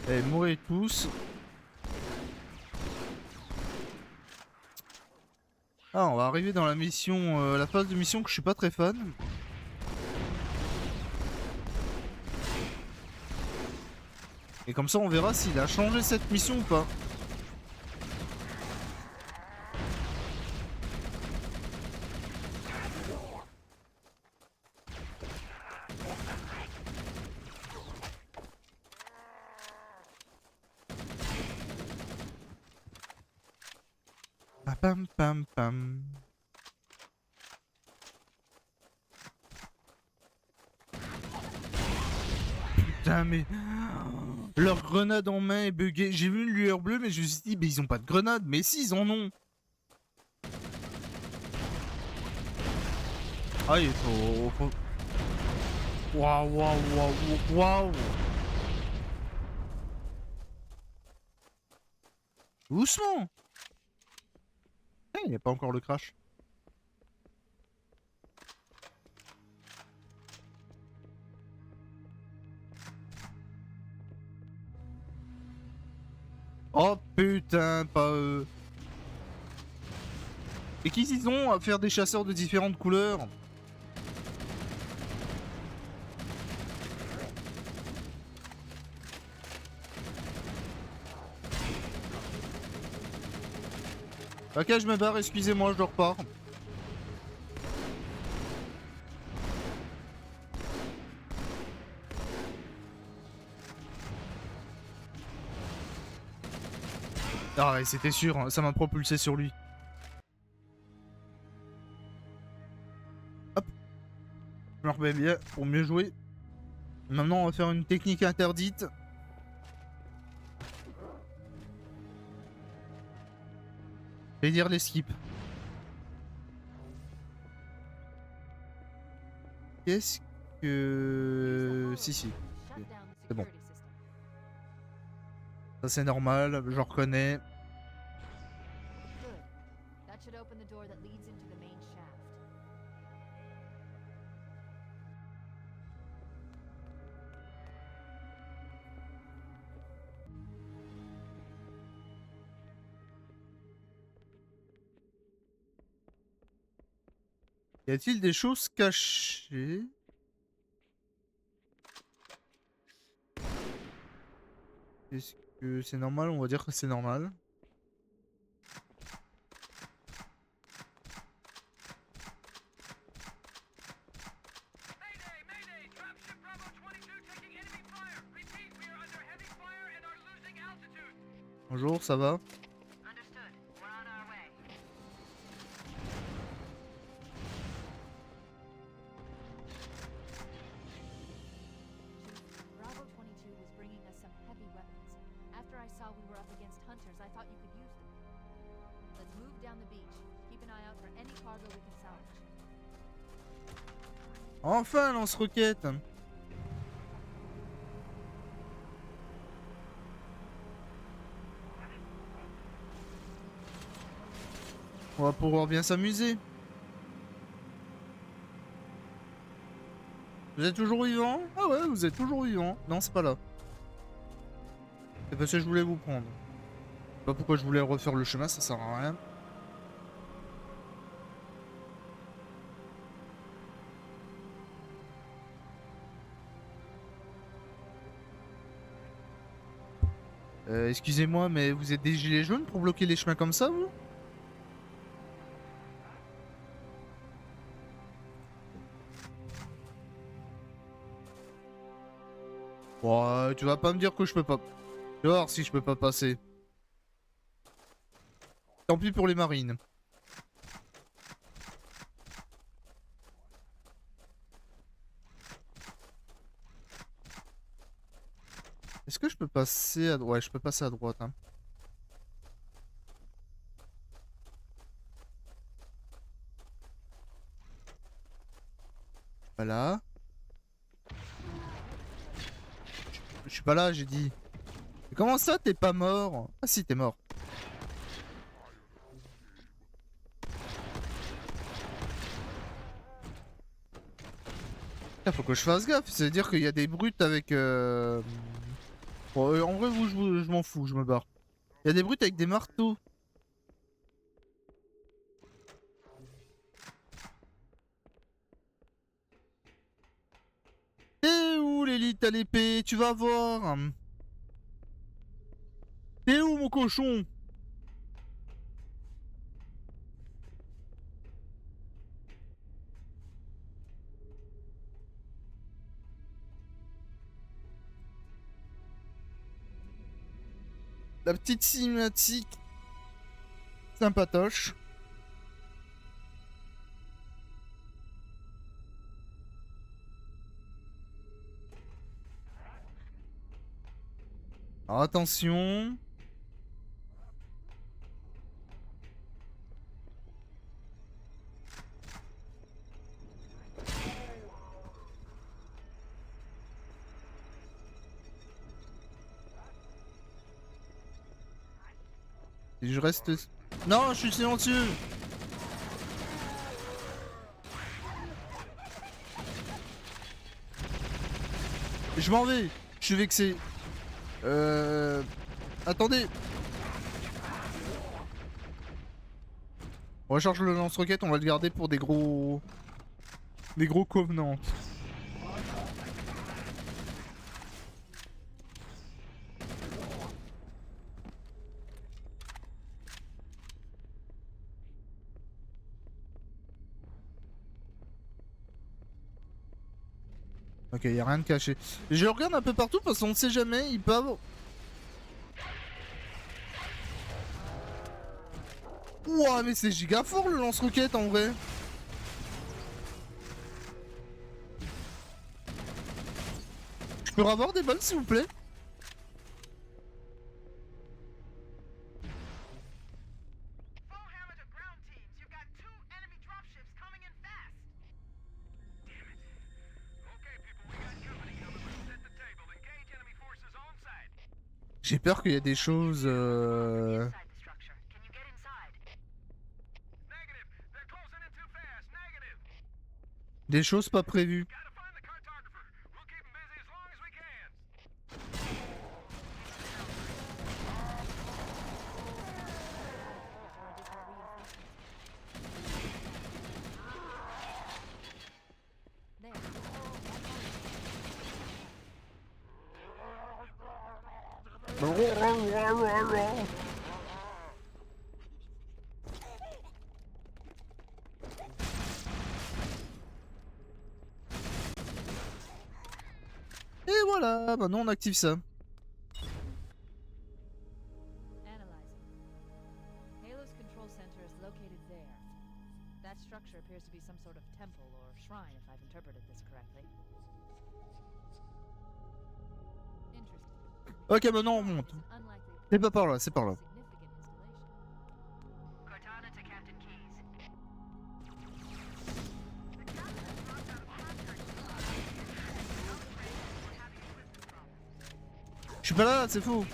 S1: Eh, mourrez tous. Ah, on va arriver dans la mission, la phase de mission que je suis pas très fan. Et comme ça, on verra s'il a changé cette mission ou pas. Pa pam pam pam. Putain mais... Leur grenade en main est buggée. J'ai vu une lueur bleue mais je me suis dit mais ils ont pas de grenade. Mais si ils en ont. Ah il faut... Waouh waouh waouh waouh. Doucement. Il n'y a pas encore le crash. Oh putain, pas eux. Et qui ils ont à faire des chasseurs de différentes couleurs? Ok, je me barre, excusez-moi, je repars. Ah ouais, c'était sûr, hein, ça m'a propulsé sur lui. Hop. Je me remets bien pour mieux jouer. Maintenant, on va faire une technique interdite. Je vais dire les skips. Qu'est-ce que... Si, si. C'est bon. Ça c'est normal, je reconnais.
S5: Good. That should open the door that leads into the main shaft.
S1: Y a-t-il des choses cachées? Est-ce que c'est normal? On va dire que c'est normal.
S6: Mayday! Mayday! Dropship Bravo 22 taking enemy fire! Repeat, we are under heavy fire and are losing altitude!
S1: Bonjour, ça va?
S4: Understood. We're on our way.
S5: Bravo 22 was bringing us some heavy weapons. After I saw we were up against hunters, I thought you could use them. Let's move down the beach. Keep an eye out for any cargo we can salvage.
S1: Enfin, lance-roquette! On va pouvoir bien s'amuser. Vous êtes toujours vivant? Ah ouais, vous êtes toujours vivant. Non, c'est pas là. C'est parce que je voulais vous prendre. Je sais pas pourquoi je voulais refaire le chemin, ça sert à rien. Excusez-moi, mais vous êtes des gilets jaunes pour bloquer les chemins comme ça, vous? Ouais, tu vas pas me dire que je peux pas... Tu vas voir si je peux pas passer. Tant pis pour les marines. Est-ce que je peux passer à droite? Ouais, je peux passer à droite, hein. Voilà. Je suis pas là, j'ai dit. Mais comment ça, t'es pas mort? Ah si, t'es mort. Ah, faut que je fasse gaffe, ça veut dire qu'il y a des brutes avec... Bon, en vrai, vous, je m'en fous, je me barre. Il y a des brutes avec des marteaux. l'élite à l'épée, tu vas voir. T'es où mon cochon? La petite cinématique sympatoche. Alors attention. Et je reste... Non, je suis silencieux. Je m'en vais. Je suis vexé. Attendez. On recharge le lance-roquette, on va le garder pour des gros... Des gros covenants. Ok, y a rien de caché. Je regarde un peu partout parce qu'on ne sait jamais, ils peuvent... Ouah, mais c'est giga fort le lance-roquette en vrai. Je peux avoir des balles s'il vous plaît?
S6: Foehammer to ground teams. You've got 2 enemy dropships coming in fast. Damn it. Okay, people, we got company coming. Let's set the table. Engage enemy forces on site.
S1: J'ai peur qu'il y ait des choses...
S4: Inside the structure. Can you get inside?
S6: Negative. They're closing in too fast. Negative.
S1: Des choses pas prévues.
S6: Gotta find the cartographer. We'll keep him busy as long as we can.
S5: There.
S1: Et voilà, maintenant on active ça.
S5: Analyzing. Halo's control center is located there. That structure appears to be some sort of temple or shrine, if I've interpreted this correctly. Interesting.
S1: Ok, maintenant on monte.
S5: Unlikely.
S1: C'est pas par là, c'est par là.
S5: Significant installation.
S4: Cortana to Captain Keyes.
S1: Je suis pas là, c'est faux.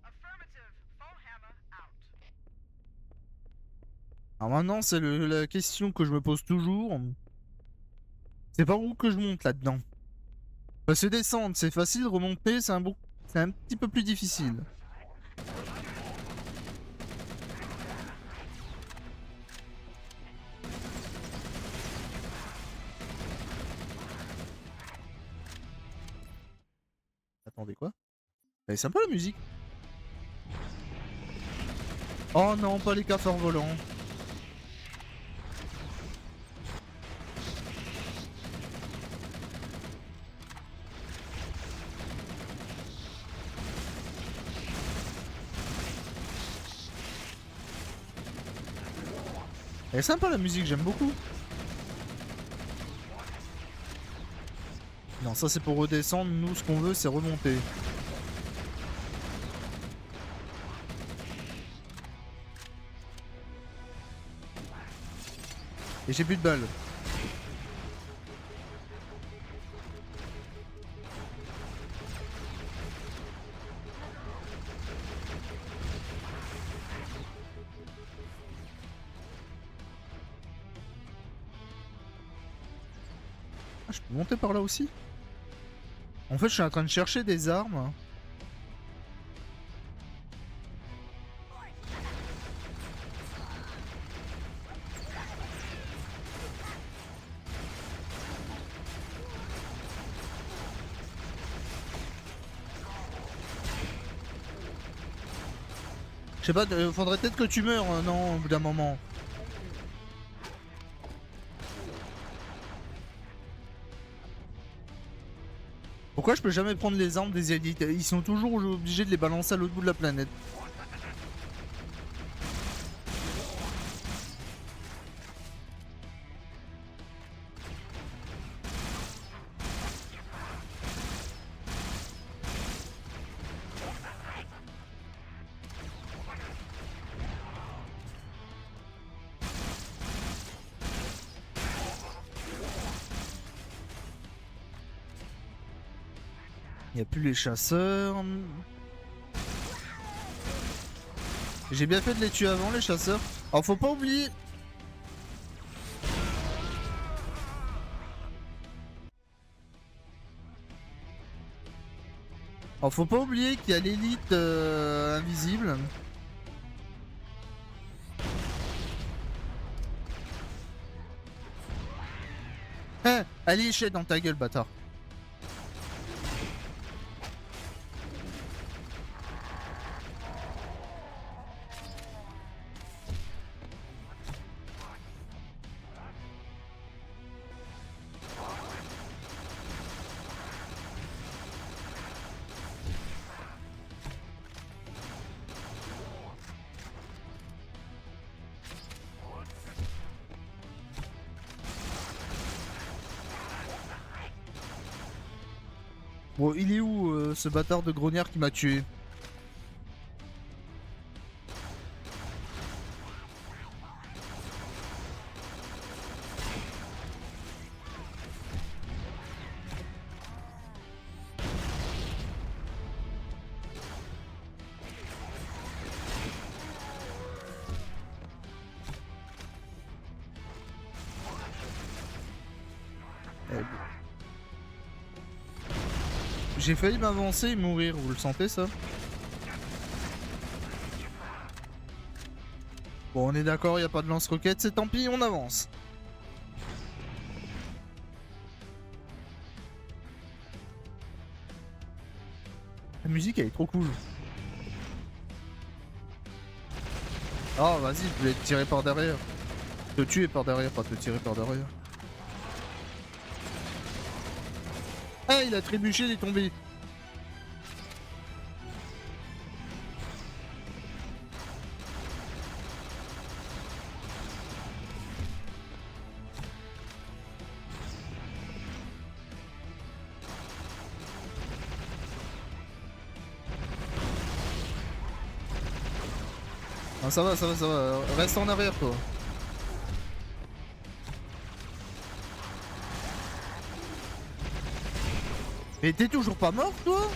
S6: Affirmative. Foehammer out.
S1: Alors maintenant, c'est la question que je me pose toujours. C'est par où que je monte là-dedans? Parce que descendre, c'est facile, remonter, c'est un petit peu plus difficile. Attendez, quoi? Elle est sympa la musique. Oh non, pas les cafards volants. Elle est sympa la musique, j'aime beaucoup. Non, ça c'est pour redescendre. Nous, ce qu'on veut, c'est remonter. Et j'ai plus de balles. Ah, je peux monter par là aussi? En fait, je suis en train de chercher des armes. Je sais pas, faudrait peut-être que tu meurs, non, au bout d'un moment. Pourquoi je peux jamais prendre les armes des élites? Ils sont toujours obligés de les balancer à l'autre bout de la planète. Il n'y a plus les chasseurs. J'ai bien fait de les tuer avant, les chasseurs. Alors faut pas oublier... Alors faut pas oublier qu'il y a l'élite invisible. Hein, allez, échec dans ta gueule, bâtard. Bon, il est où ce bâtard de grognard qui m'a tué? J'ai failli m'avancer et mourir, vous le sentez ça? Bon, on est d'accord, il n'y a pas de lance-roquette, c'est tant pis, on avance. La musique elle est trop cool. Ah vas-y, je vais te tirer par derrière. Te tuer par derrière, pas te tirer par derrière. Ah, il a trébuché, il est tombé. Ah, ça va, ça va, ça va. Reste en arrière, toi. Mais t'es toujours pas mort, toi?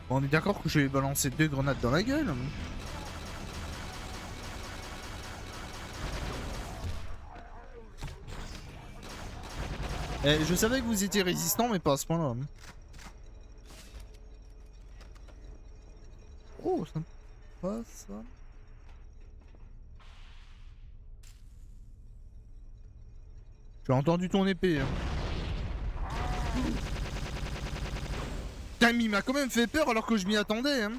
S1: Bon, on est d'accord que je vais balancer 2 grenades dans la gueule. Eh, je savais que vous étiez résistant, mais pas à ce point-là. Oh, ça passe, ça. J'ai entendu ton épée. Hein. Putain, mais il m'a quand même fait peur alors que je m'y attendais. Hein.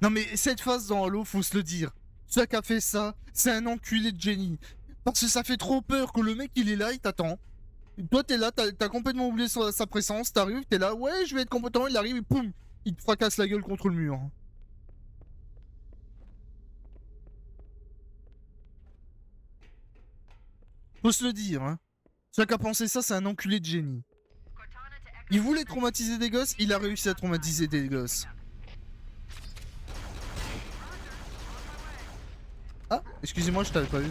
S1: Non mais cette phase dans Halo, faut se le dire. Celui qui a fait ça, c'est un enculé de génie. Parce que ça fait trop peur que le mec il est là, il t'attend. Toi t'es là, t'as complètement oublié sa présence, t'arrives, t'es là, ouais je vais être compétent, il arrive et poum, il te fracasse la gueule contre le mur. Faut se le dire, hein. Celui qui a pensé ça, c'est un enculé de génie. Il voulait traumatiser des gosses, il a réussi à traumatiser des gosses. Ah, excusez-moi, je t'avais pas vu.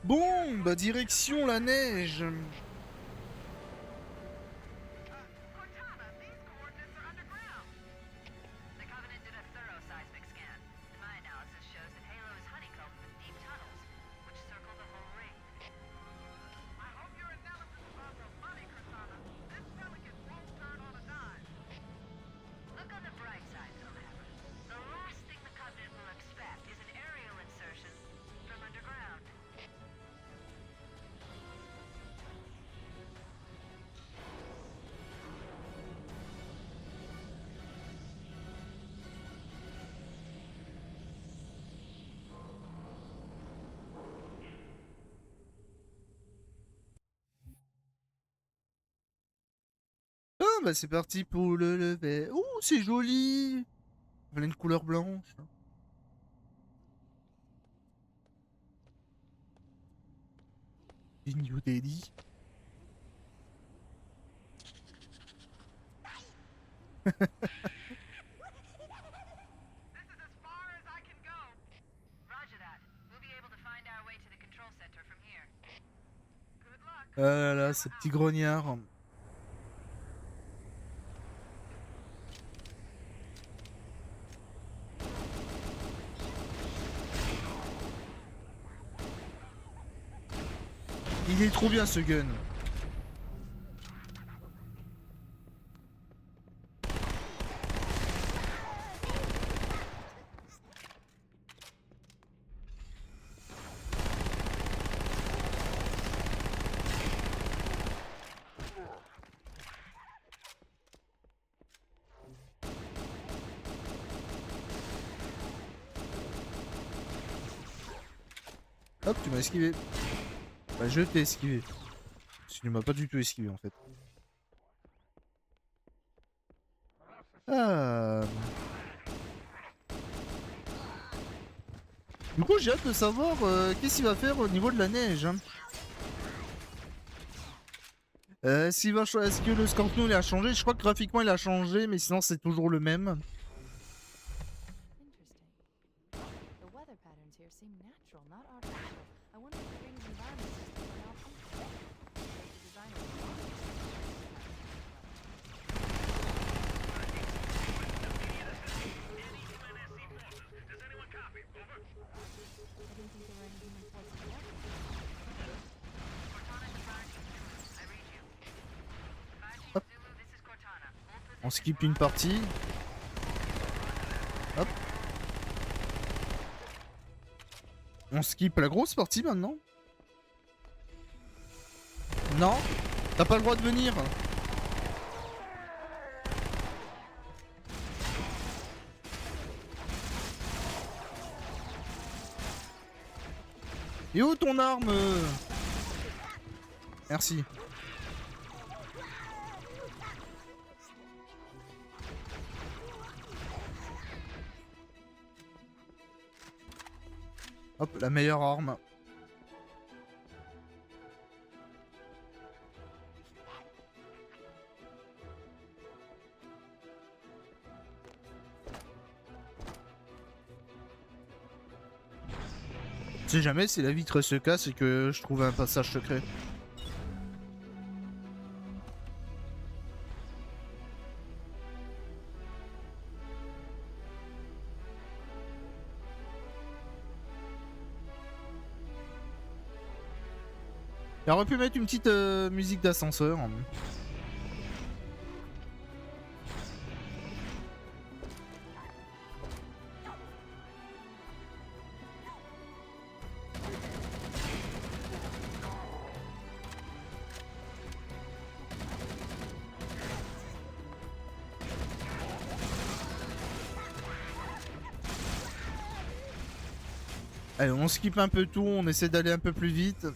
S1: Bon, bah direction la neige.
S6: Cortana, these coordinates are underground.
S4: The Covenant did a thorough seismic scan, and my analysis shows that Halo is honeycombed with deep tunnels, which circle the whole ring.
S6: I hope your analysis is on the money, Cortana. This pelican won't turn on a dime.
S4: Look on the bright side, Philhammer. The last thing the Covenant will expect is an aerial insertion from underground.
S1: Ah bah c'est parti pour le level. Ouh, c'est joli. Voilà une couleur blanche. New Delhi.
S6: This is as far as I can go.
S4: Roger that. We'll be able to find our way to the control center from here.
S6: Good luck.
S1: Ah là là, ce petit grognard. Il est trop bien ce gun. Hop, tu m'as esquivé. Bah je t'ai esquivé. Tu ne m'as pas du tout esquivé en fait. Ah. Du coup j'ai hâte de savoir qu'est-ce qu'il va faire au niveau de la neige. Hein. Est-ce que le Scorpion il a changé? Je crois que graphiquement il a changé, mais sinon c'est toujours le même.
S5: Interesting. The weather patterns here seem natural, not artificial. I wonder if the ring's environment systems are malfunctioning. The designer I didn't think there were any human forces left.
S4: Cortana to Fire Team Zulu. I read you. Fire Team Zulu, this is Cortana. Hold
S1: On
S4: position.
S1: skip une partie. Hop. On skip la grosse partie maintenant. Non, t'as pas le droit de venir. Et où ton arme? Merci. Hop, la meilleure arme. On sait jamais si la vitre se casse et que je trouve un passage secret. Il aurait pu mettre une petite musique d'ascenseur. Allez, on skip un peu tout, on essaie d'aller un peu plus vite.
S5: If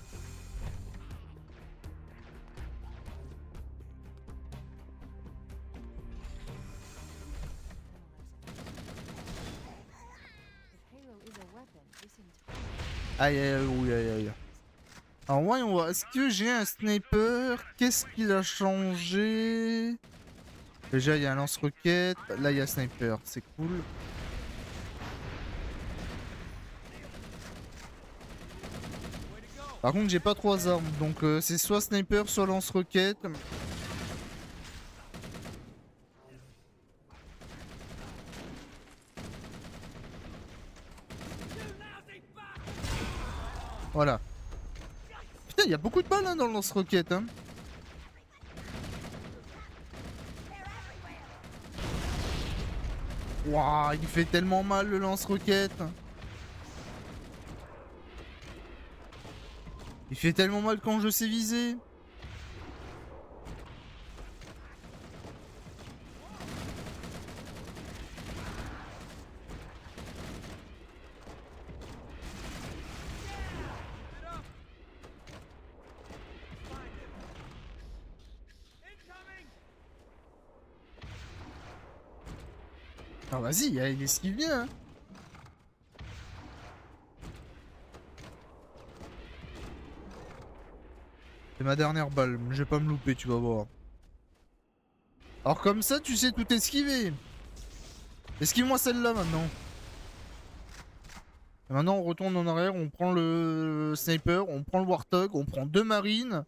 S5: Halo is a weapon, this entire
S1: Aïe aïe aïe, oui, aïe aïe. Alors voyons voir, est-ce que j'ai un sniper? Qu'est-ce qu'il a changé? Déjà il y a un lance-roquette, là il y a sniper, c'est cool.
S3: Way to go.
S1: Par contre, j'ai pas 3 armes, donc c'est soit sniper, soit lance-roquette. Voilà. Putain, il y a beaucoup de balles hein, dans le lance-roquette. Hein. Wouah, il fait tellement mal le lance-roquette. Il fait tellement mal quand je sais viser. Ah vas-y, il esquive bien. Hein. C'est ma dernière balle, je vais pas me louper, tu vas voir. Alors comme ça, tu sais tout esquiver. Esquive-moi celle-là maintenant. Et maintenant, on retourne en arrière, on prend le sniper, on prend le Warthog, on prend 2 marines,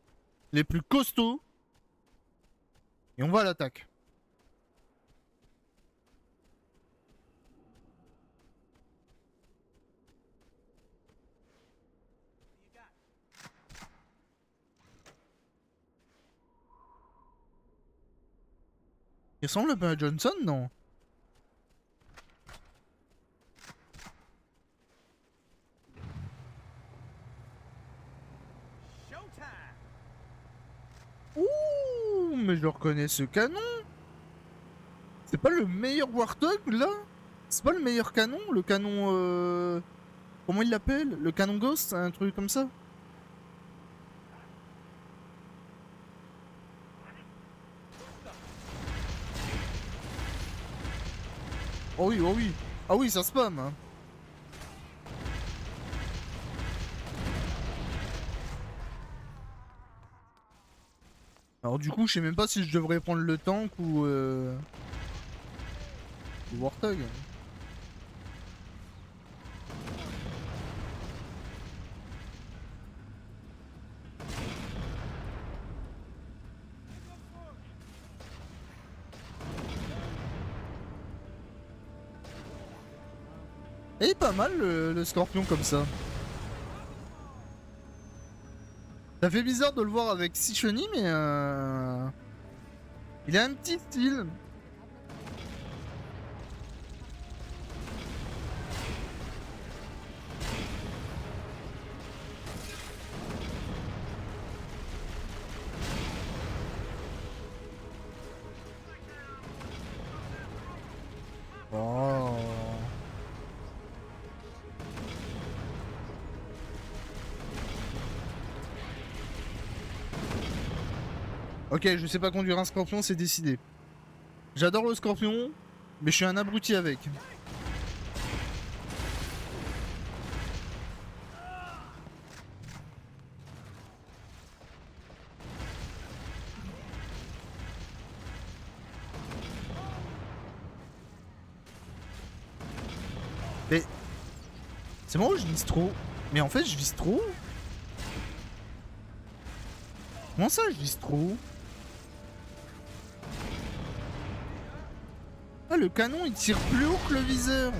S1: les plus costauds. Et on va à l'attaque. Il ressemble un peu à Johnson, non?
S3: Showtime!
S1: Ouh, mais je reconnais ce canon. C'est pas le meilleur Warthog, là? C'est pas le meilleur canon? Le canon... Comment il l'appelle? Le canon Ghost? Un truc comme ça? Oh oui, oh oui. Ah oui, ça spam. Hein. Alors du coup, je sais même pas si je devrais prendre le tank ou... Le Warthog. Et pas mal le scorpion comme ça. Ça fait bizarre de le voir avec 6 chenilles, mais il a un petit style. Oh. Ok, je sais pas conduire un scorpion, c'est décidé. J'adore le scorpion, mais je suis un abruti avec. Mais... C'est moi où je vise trop? Mais en fait, je vise trop? Comment ça, je vise trop? Ah, le canon, il tire plus haut que le viseur.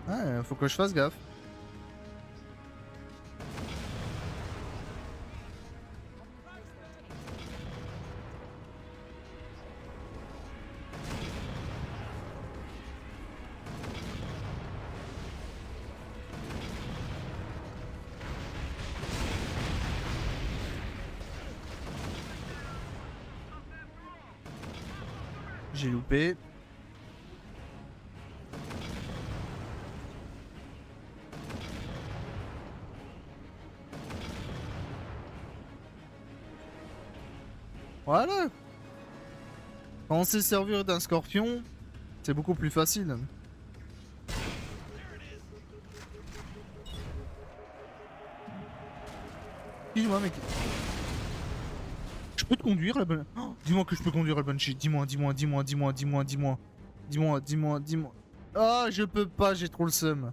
S1: Ouais, faut que je fasse gaffe. J'ai loupé. Voilà. Quand on sait servir d'un scorpion, c'est beaucoup plus facile. Excuse-moi mec. peux te conduire la bonne... Oh, dis-moi que je peux conduire la Banshee. Dis-moi. Dis-moi. Ah, je peux pas, j'ai trop le seum.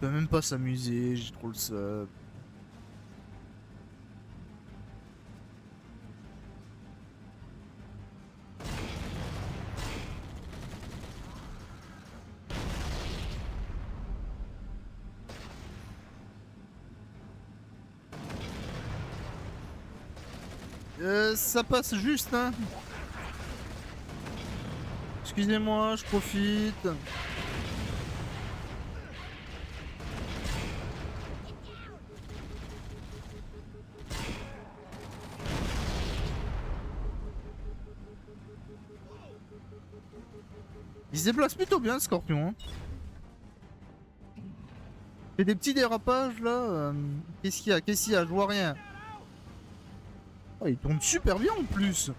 S1: Je peux même pas s'amuser, j'ai trop le seum. Ça passe juste, hein. Excusez-moi, je profite. Il se déplace plutôt bien, le Scorpion. Hein. Il fait des petits dérapages là. Qu'est-ce qu'il y a? Je vois rien. Oh, il tourne super bien en plus.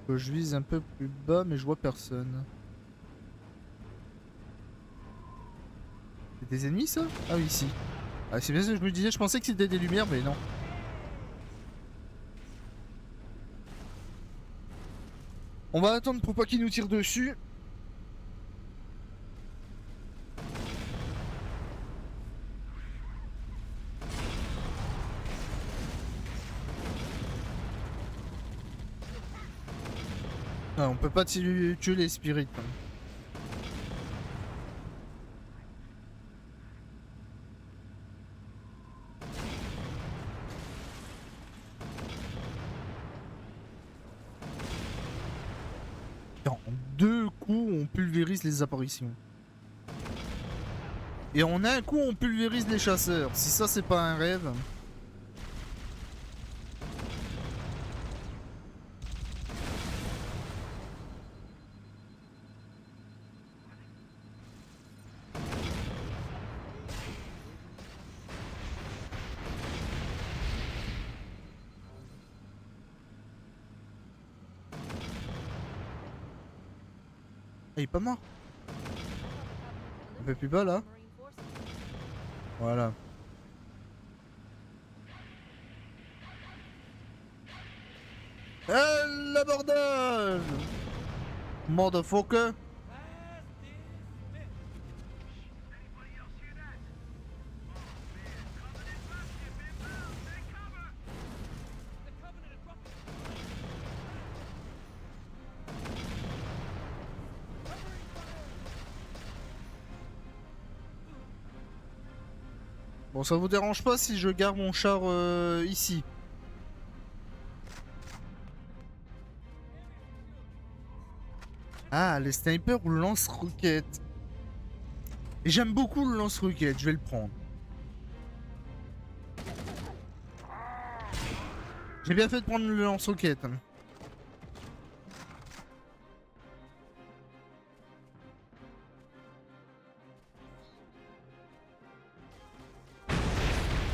S1: Faut que je vise un peu plus bas, mais je vois personne. C'est des ennemis ça? Ah oui, si. Ah, c'est bien ce que je me disais, je pensais que c'était des lumières, mais non. On va attendre pour pas qu'ils nous tirent dessus. Ah, on peut pas tuer les spirits. Hein. En 2 coups, on pulvérise les apparitions. Et en un coup, on pulvérise les chasseurs. Si ça, c'est pas un rêve. Ah, il est pas mort. Un peu plus bas là. Voilà. L'abordage! Motherfucker! Bon, ça vous dérange pas si je garde mon char ici? Ah, les snipers ou le lance-roquette. J'aime beaucoup le lance-roquette, je vais le prendre. J'ai bien fait de prendre le lance-roquette.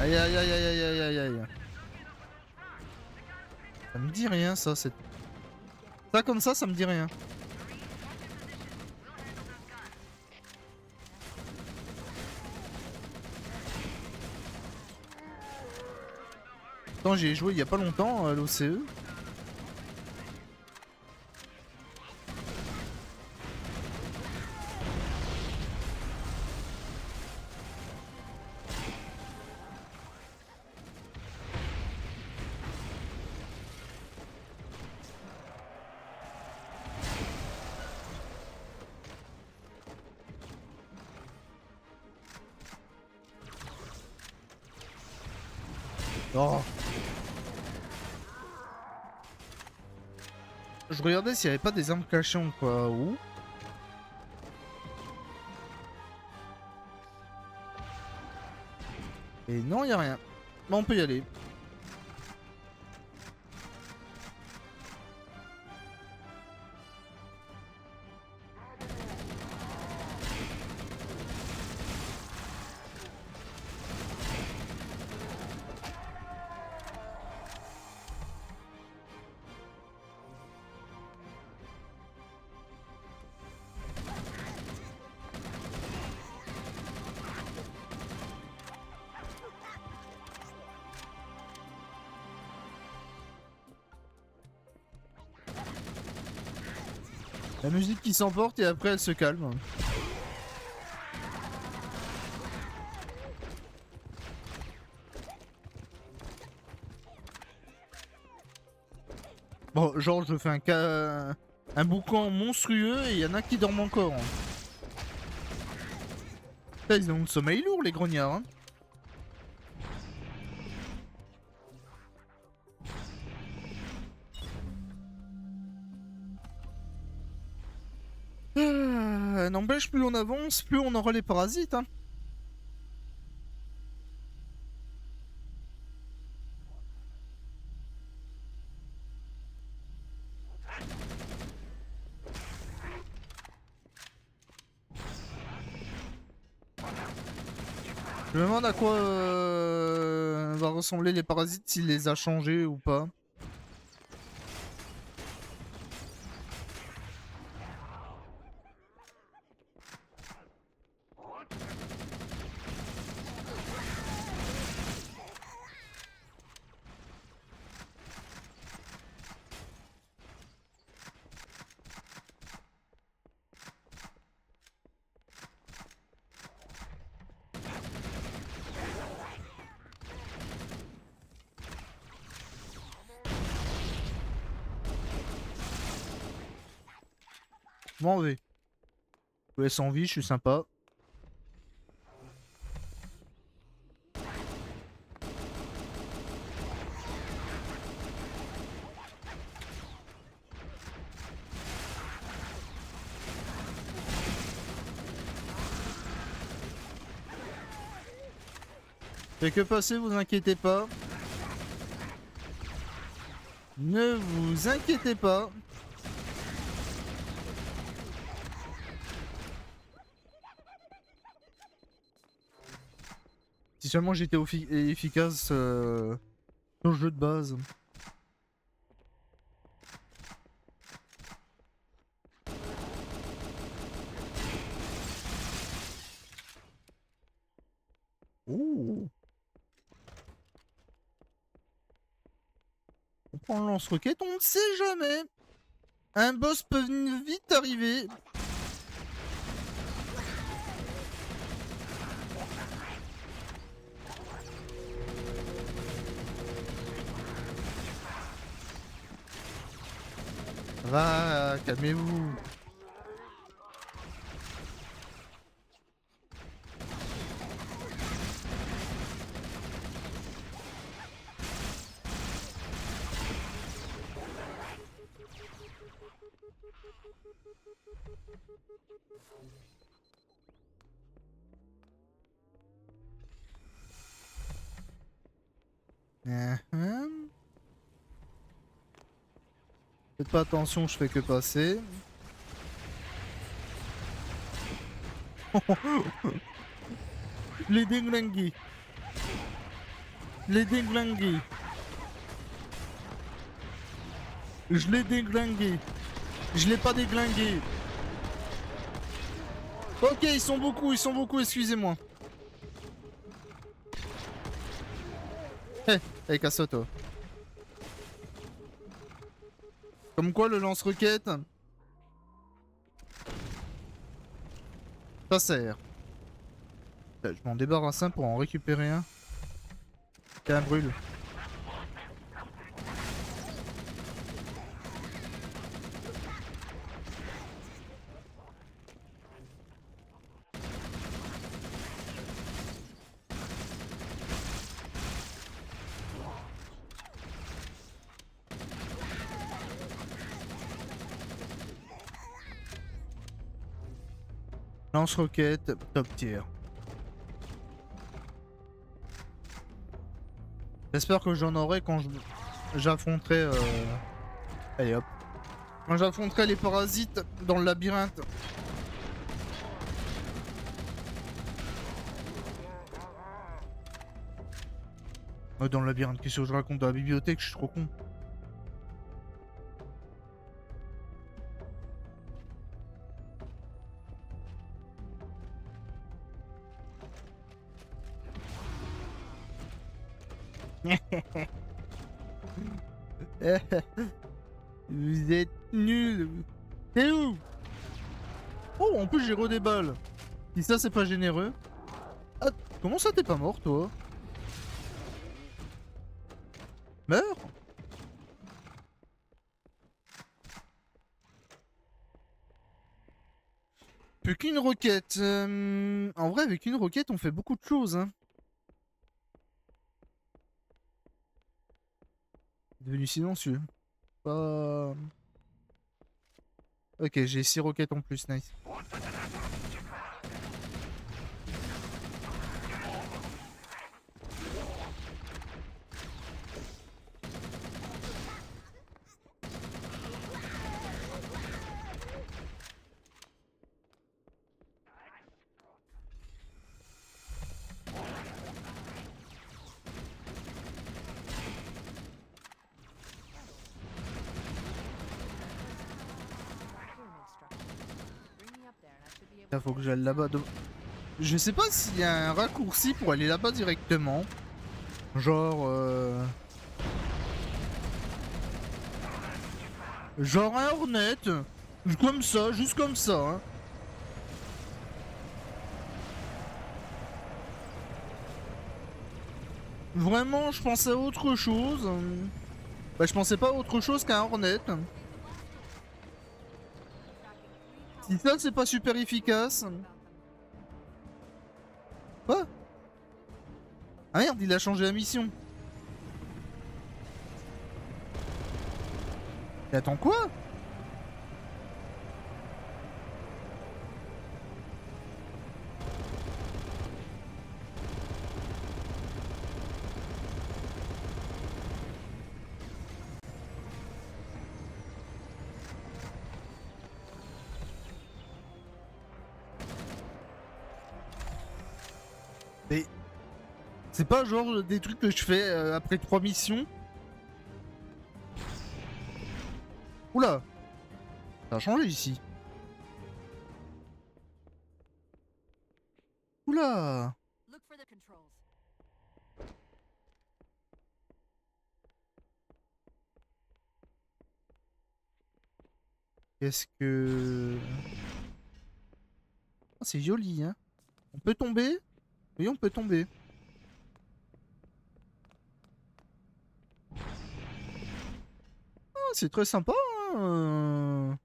S1: Aïe aïe aïe aïe aïe aïe aïe aïe. Ça me dit rien ça, c'est... Ça comme ça me dit rien. Attends, j'y ai joué il y a pas longtemps à l'OCE. Oh. Je regardais s'il n'y avait pas des armes cachées ou quoi. Où Et non, y a rien. Bon, on peut y aller. La musique qui s'emporte et après elle se calme. Bon, genre je fais un boucan monstrueux et il y en a qui dorment encore. Là, ils ont le sommeil lourd les grognards. Hein. N'empêche, plus on avance, plus on aura les parasites. Hein. Je me demande à quoi va ressembler les parasites, s'il les a changés ou pas. Je m'en vais. Je vous laisse en vie, je suis sympa. Fait que passer, vous inquiétez pas. Ne vous inquiétez pas. Si seulement j'étais efficace dans le jeu de base. Ouh. On prend le lance-roquette, on ne sait jamais. Un boss peut vite arriver. Va, calmez-vous. Faites pas attention, je fais que passer. Les déglingués. Les déglingués. Je l'ai déglingué. Je l'ai pas déglingué. Ok, ils sont beaucoup, excusez-moi. Hé, casse-toi, toi. Comme quoi, le lance-roquette... ça sert. Je m'en débarrasse un pour en récupérer un. Tiens, brûle. Lance-roquette, top tier. J'espère que j'en aurai quand j'affronterai... Allez hop. Quand j'affronterai les parasites dans le labyrinthe. Dans le labyrinthe, qu'est-ce que je raconte? Dans la bibliothèque, je suis trop con. Vous êtes nuls. T'es où? Oh, en plus j'ai re des balles. Si ça c'est pas généreux. Ah, comment ça t'es pas mort toi? Meurs? Plus qu'une roquette. En vrai, avec une roquette, on fait beaucoup de choses. Hein. Devenu silencieux. Pas... Ok, j'ai 6 roquettes en plus, nice. Là, faut que j'aille là-bas. Je sais pas s'il y a un raccourci pour aller là-bas directement. Genre... Genre un Hornet. Comme ça, juste comme ça. Hein. Vraiment, je pensais à autre chose. Bah, je pensais pas à autre chose qu'un Hornet. Si ça, c'est pas super efficace. Quoi? Ah merde, il a changé la mission. Et attends, quoi? Mais... C'est pas genre des trucs que je fais après 3 missions? Oula! Ça a changé ici. Oula!
S5: Look for the controls.
S1: Qu'est-ce que... Ah, c'est joli, hein. On peut tomber? Oui, on peut tomber. Ah, c'est très sympa, hein.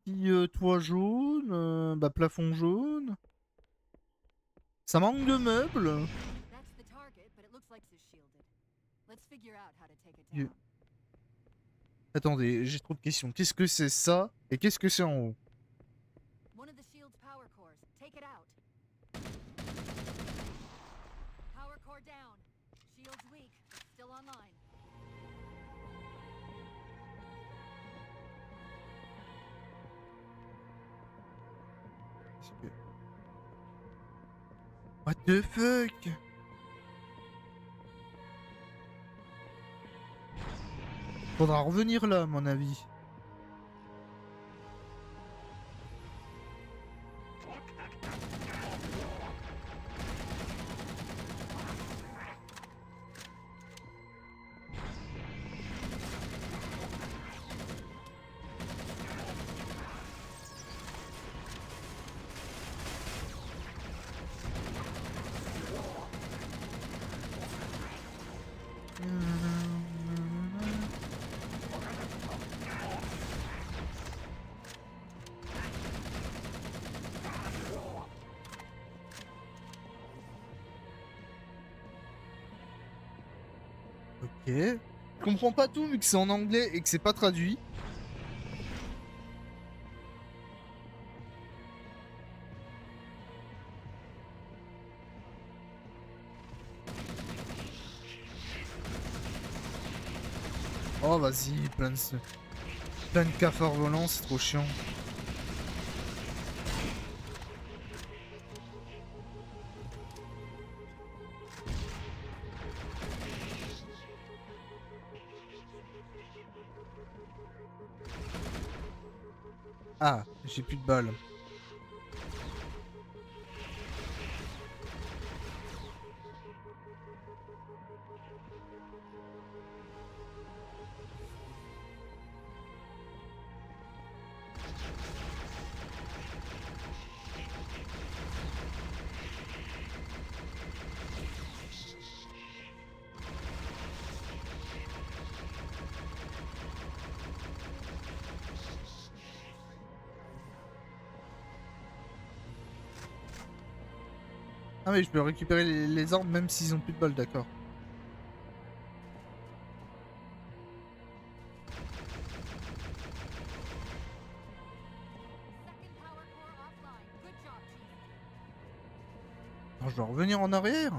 S1: Petit toit jaune, bah plafond jaune. Ça manque de meubles.
S5: That's the target, but it looks like it's shielded. Let's figure out how to take it
S1: Yeah.
S5: down.
S1: Attendez, j'ai trop de questions. Qu'est-ce que c'est ça? Et qu'est-ce que c'est en haut?
S5: One of the shield's power cores. Take it out. Power core down. Shield's weak, but still online.
S1: Qu'est-ce que- What the fuck? Faudra revenir là, à mon avis. Ok. Je comprends pas tout vu que c'est en anglais et que c'est pas traduit. Oh vas-y, plein de cafards volants, c'est trop chiant. Ah, j'ai plus de balles. Ah mais je peux récupérer les armes même s'ils ont plus de balles, d'accord.
S5: Second power core offline. Good job, Chief.
S1: Alors, je dois revenir en arrière.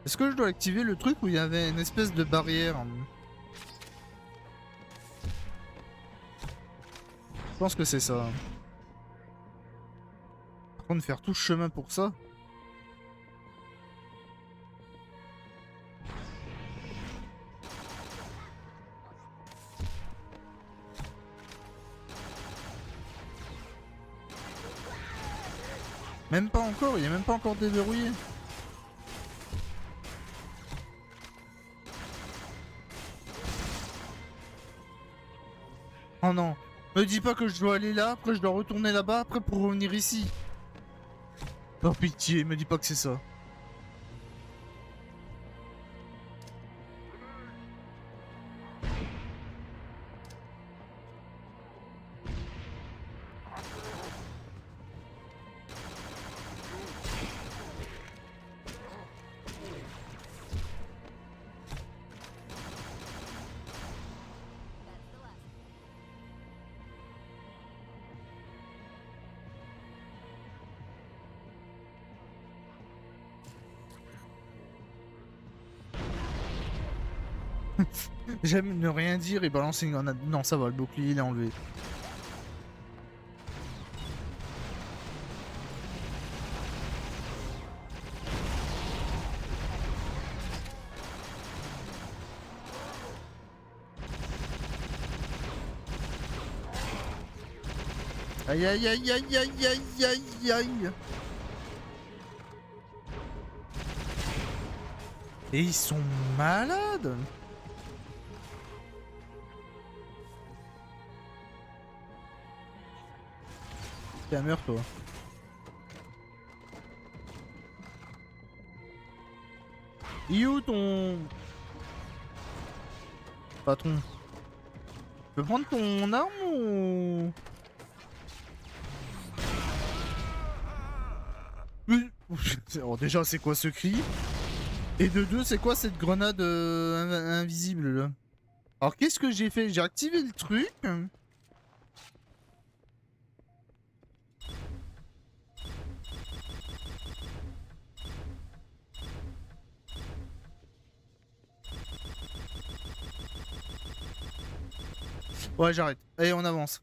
S1: Est-ce que je dois activer le truc où il y avait une espèce de barrière? Je pense que c'est ça. Par contre, faire tout ce chemin pour ça. Même pas encore, il est même pas encore déverrouillé. Oh non, me dis pas que je dois aller là, après je dois retourner là-bas, après pour revenir ici. Par pitié, me dis pas que c'est ça.
S5: That's the last.
S1: J'aime ne rien dire et balancer une grenade. Non, ça va, le bouclier il est enlevé. Aïe aïe aïe aïe aïe aïe aïe aïe. Et ils sont malades. Tiens, meurs toi. Il est où ton patron? Tu peux prendre ton arme ou... Alors déjà c'est quoi ce cri? Et de deux c'est quoi cette grenade invisible là? Alors qu'est-ce que j'ai fait? J'ai activé le truc. Ouais j'arrête. Allez on avance.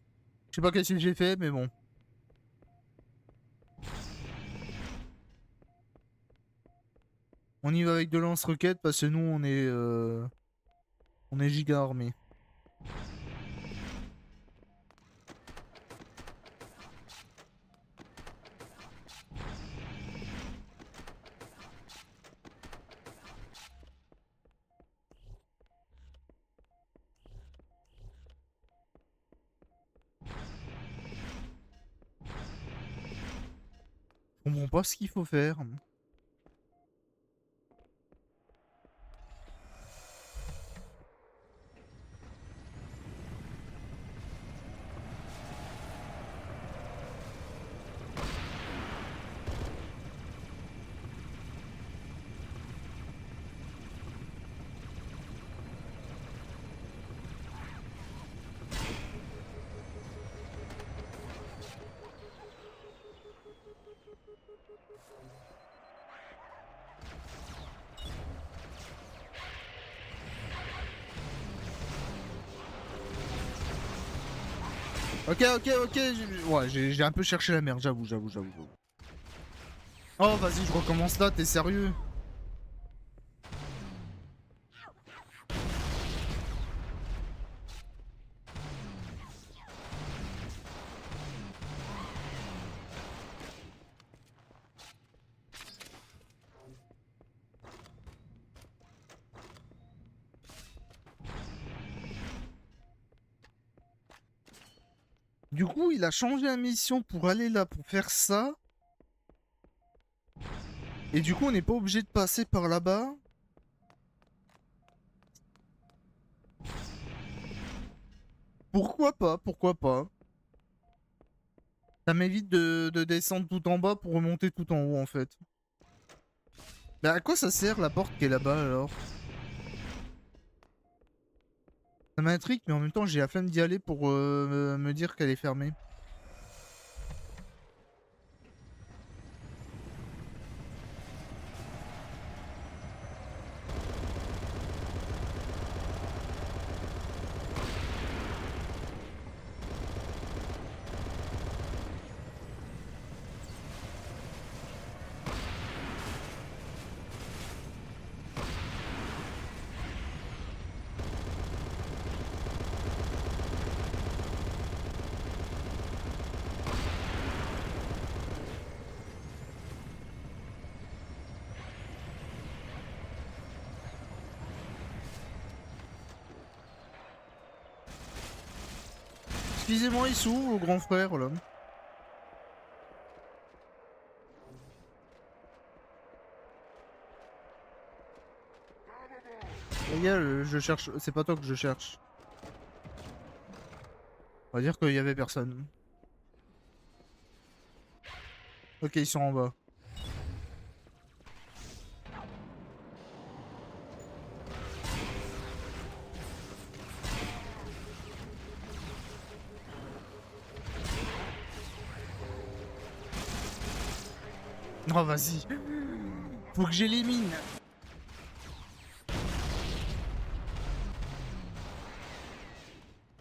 S1: Je sais pas qu'est-ce que j'ai fait mais bon. On y va avec de lance-roquettes parce que nous on est giga armés. Je comprends pas ce qu'il faut faire. Ok, ouais, j'ai un peu cherché la merde, j'avoue. Oh, vas-y, je recommence là, t'es sérieux? Du coup, il a changé la mission pour aller là, pour faire ça. Et du coup, on n'est pas obligé de passer par là-bas. Pourquoi pas? Ça m'évite de descendre tout en bas pour remonter tout en haut, en fait. Mais à quoi ça sert la porte qui est là-bas, alors? Ça m'intrigue, mais en même temps, j'ai la flemme d'y aller pour me dire qu'elle est fermée. Excusez-moi, Issou, au grand frère, là. Les gars, je cherche... C'est pas toi que je cherche. On va dire qu'il y avait personne. Ok, ils sont en bas. Oh, vas-y. Faut que j'élimine.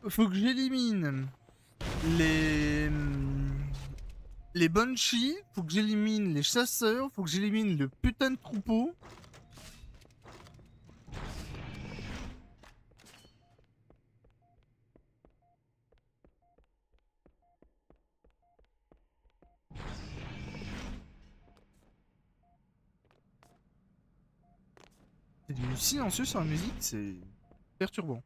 S1: Faut que j'élimine les... Les Banshees, faut que j'élimine les chasseurs, faut que j'élimine le putain de troupeau. C'est du silencieux sur la musique, c'est perturbant.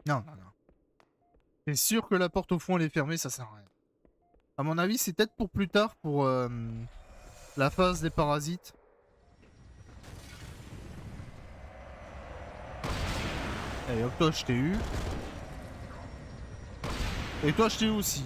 S1: Non. C'est sûr que la porte au fond elle est fermée, ça sert à rien. À mon avis, c'est peut-être pour plus tard, pour la phase des parasites. Allez hop, toi je t'ai eu. Et toi je t'ai eu aussi.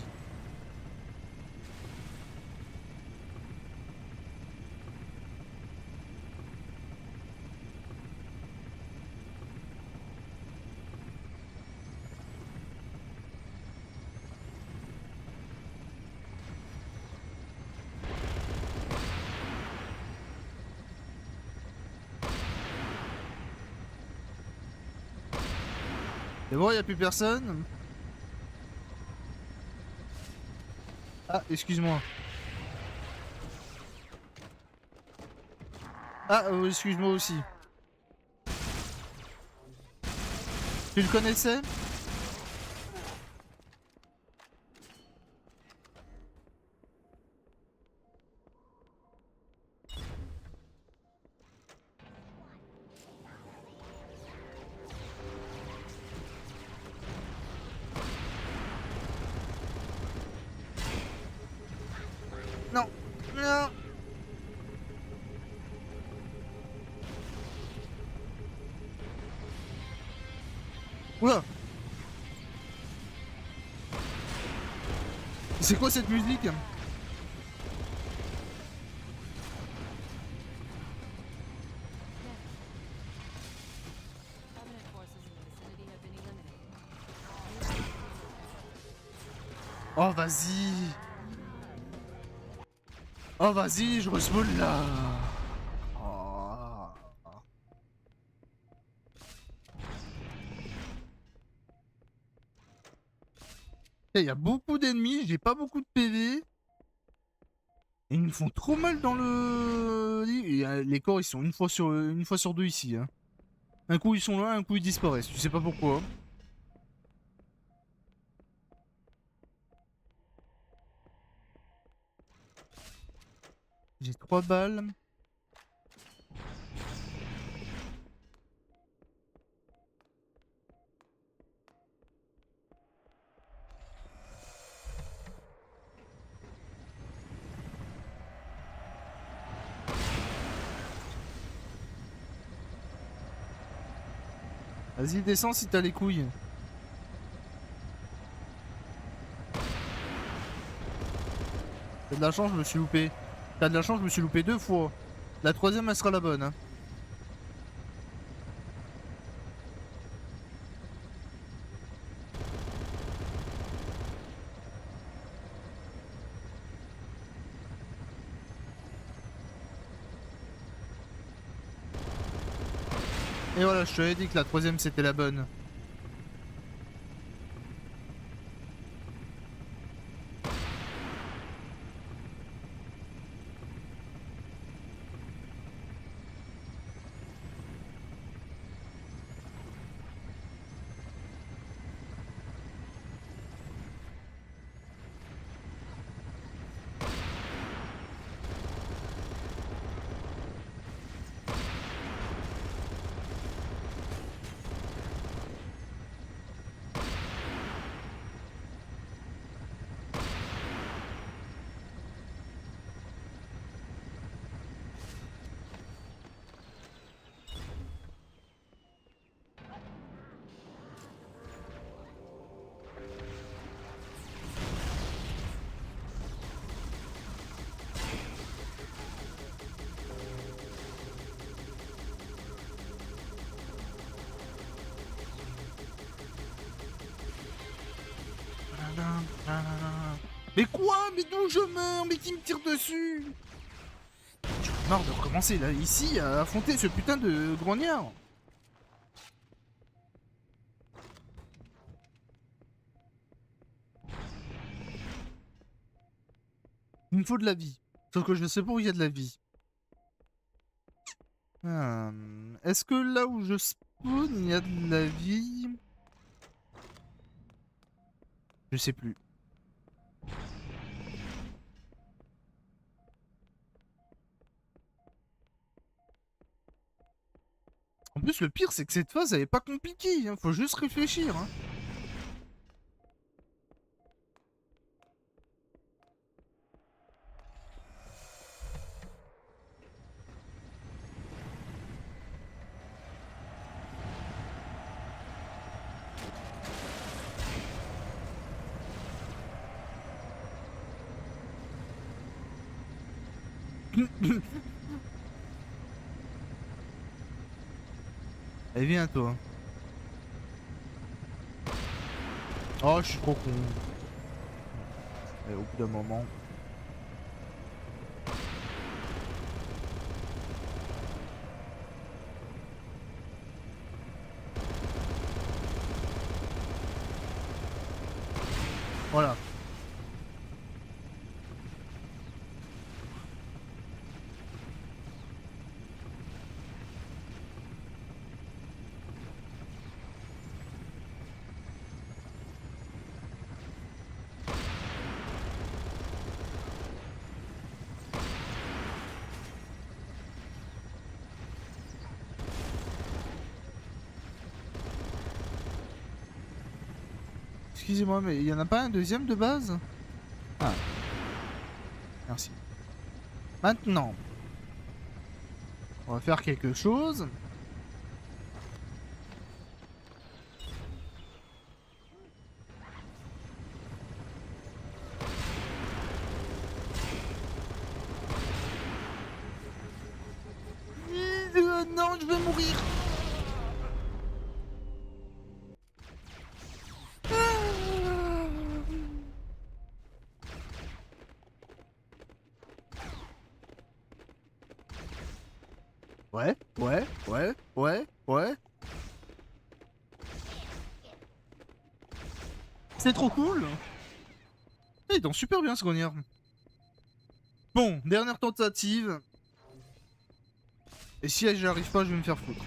S1: C'est bon, y a plus personne. Ah, excuse-moi. Ah, excuse-moi aussi. Tu le connaissais? Non. Non. Oula. C'est quoi cette musique?
S5: Covenant forces in the vicinity have been eliminated.
S1: Oh, vas-y. Oh vas-y, je respawn là. Oh. Il y a beaucoup d'ennemis, j'ai pas beaucoup de PV. Et ils me font trop mal dans le... Les corps ils sont une fois sur deux ici. Hein. Un coup ils sont là, un coup ils disparaissent, tu sais pas pourquoi. J'ai 3 balles. Vas-y, descends si t'as les couilles. T'as de la chance, je me suis loupé. T'as de la chance, je me suis loupé 2 fois. La troisième, elle sera la bonne. Hein. Et voilà, je te avais dit que la troisième, c'était la bonne. Mais quoi? Mais d'où je meurs? Mais qui me tire dessus? J'en ai marre de recommencer là, ici, à affronter ce putain de grognard. Il me faut de la vie. Sauf que je sais pas où il y a de la vie. Est-ce que là où je spawn, il y a de la vie? Je sais plus. En plus, le pire, c'est que cette phase, elle est pas compliquée. Hein. Faut juste réfléchir. Hein. Allez, viens, toi. Oh, je suis trop con. Et au bout d'un moment... Voilà. Excusez-moi, mais il y en a pas un deuxième de base? Ah. Merci. Maintenant, on va faire quelque chose. Non, je vais mourir. Ouais, ouais, ouais, ouais, ouais. C'est trop cool. Il danse super bien ce grognard. Bon, dernière tentative. Et si j'y arrive pas, je vais me faire foutre.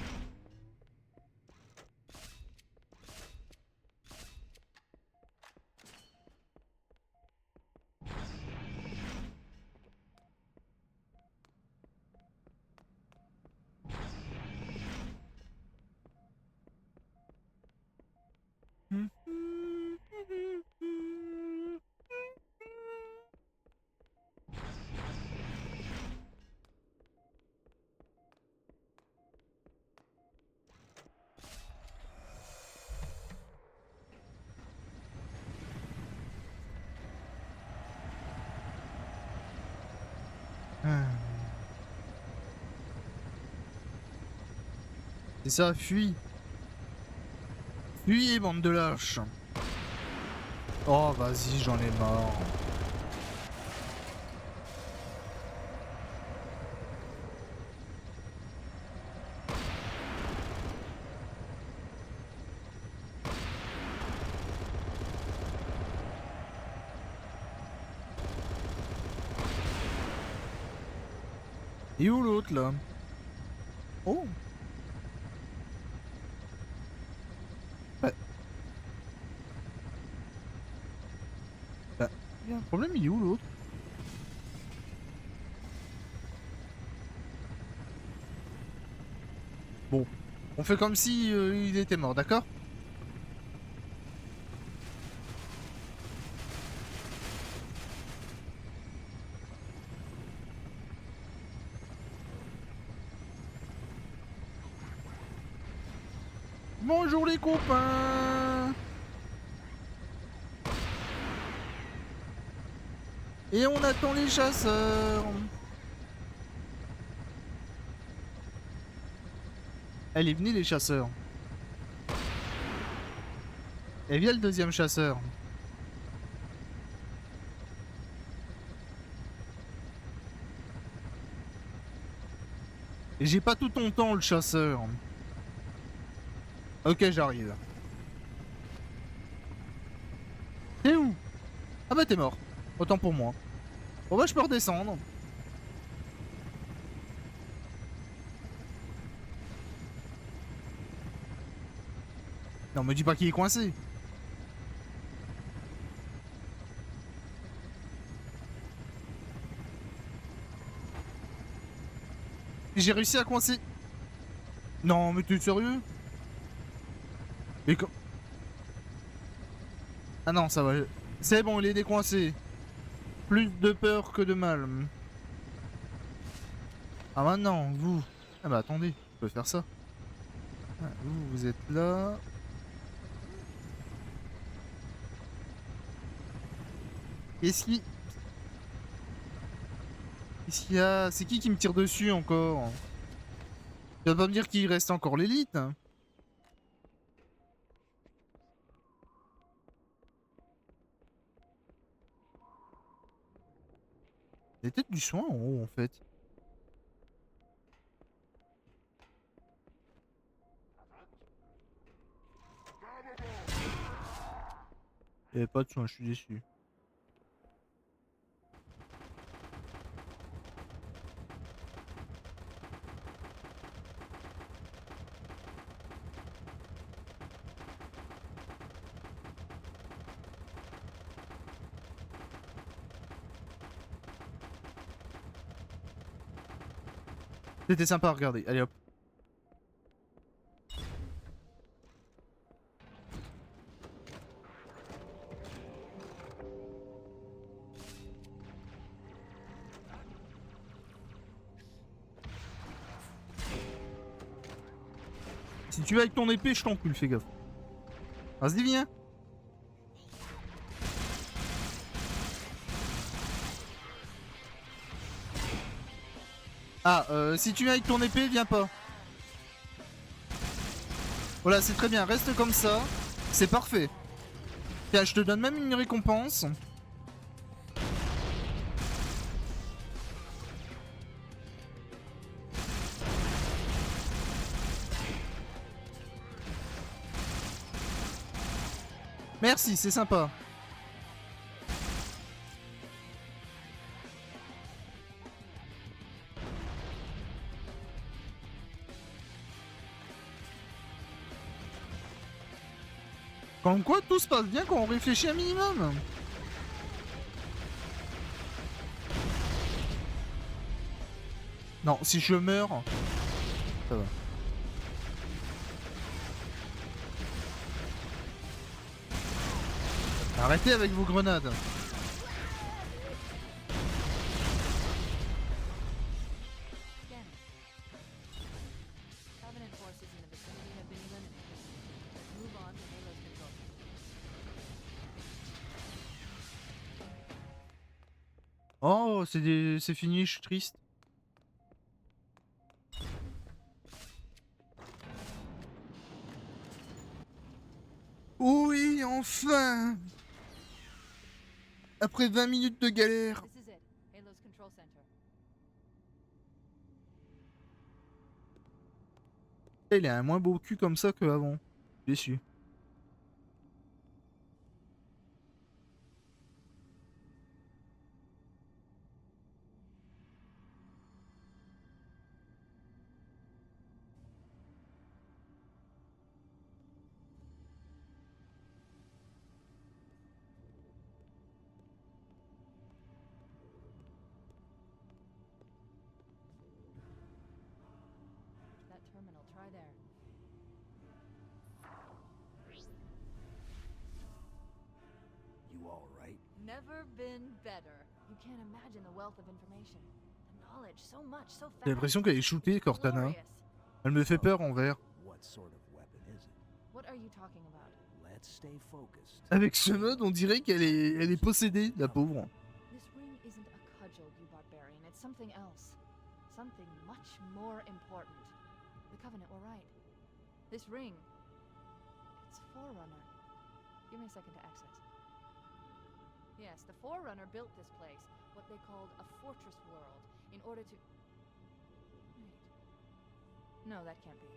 S1: C'est ça, fuis. Fuyez, bande de lâches. Oh, vas-y, j'en ai marre. Et où l'autre là? Oh. Il y a un problème, il est où l'autre? Bon, on fait comme si il était mort, d'accord? Bonjour les copains! Et on attend les chasseurs. Elle est venue les chasseurs. Et vient le deuxième chasseur. Et j'ai pas tout ton temps le chasseur. Ok, j'arrive. T'es où? Ah bah t'es mort. Autant pour moi. Bon bah je peux redescendre. Non, me dis pas qu'il est coincé. J'ai réussi à coincer. Non, mais t'es sérieux? Et quand... Ah non, ça va. C'est bon, il est décoincé. Plus de peur que de mal. Ah maintenant, vous... Ah bah attendez, je peux faire ça. Ah, vous êtes là... Qu'est-ce qu'il y a? C'est qui me tire dessus encore? Tu vas pas me dire qu'il reste encore l'élite? Il y a peut-être du soin en haut en fait. Il n'y avait pas de soin, je suis déçu. C'était sympa à regarder, allez hop. Si tu vas avec ton épée, je t'encule, fais gaffe. Vas-y, viens. Ah, si tu viens avec ton épée, viens pas. Voilà, c'est très bien, reste comme ça. C'est parfait. Tiens, je te donne même une récompense. Merci, c'est sympa. Comme quoi, tout se passe bien quand on réfléchit un minimum. Non, si je meurs, ça va. Arrêtez avec vos grenades.
S5: Again. Covenant forces in the vicinity have been eliminated. Let's move on to Halo's control.
S1: Oh, c'est fini, je suis triste. Oui, enfin! Après 20 minutes de galère.
S5: This is it. Halo's control center.
S1: Il a un moins beau cul comme ça qu'avant. Déçu.
S5: That terminal, try there.
S2: You all right?
S5: Never been better. You can't imagine the wealth of information. The knowledge, so much, so fast.
S1: J'ai l'impression qu'elle est shootée, Cortana.
S5: Glorious.
S1: Elle me fait peur en vert.
S2: What sort of weapon is it?
S5: What are you talking about?
S2: Let's stay focused.
S1: Avec ce mode, on dirait qu'elle est possédée, la pauvre.
S5: This ring isn't a cudgel, you barbarian. It's something else. Something much more important. The Covenant were right. This ring, it's Forerunner. Give me a second to access. Yes, the Forerunner built this place, what they called a fortress world, in order to... Wait. No, that can't be.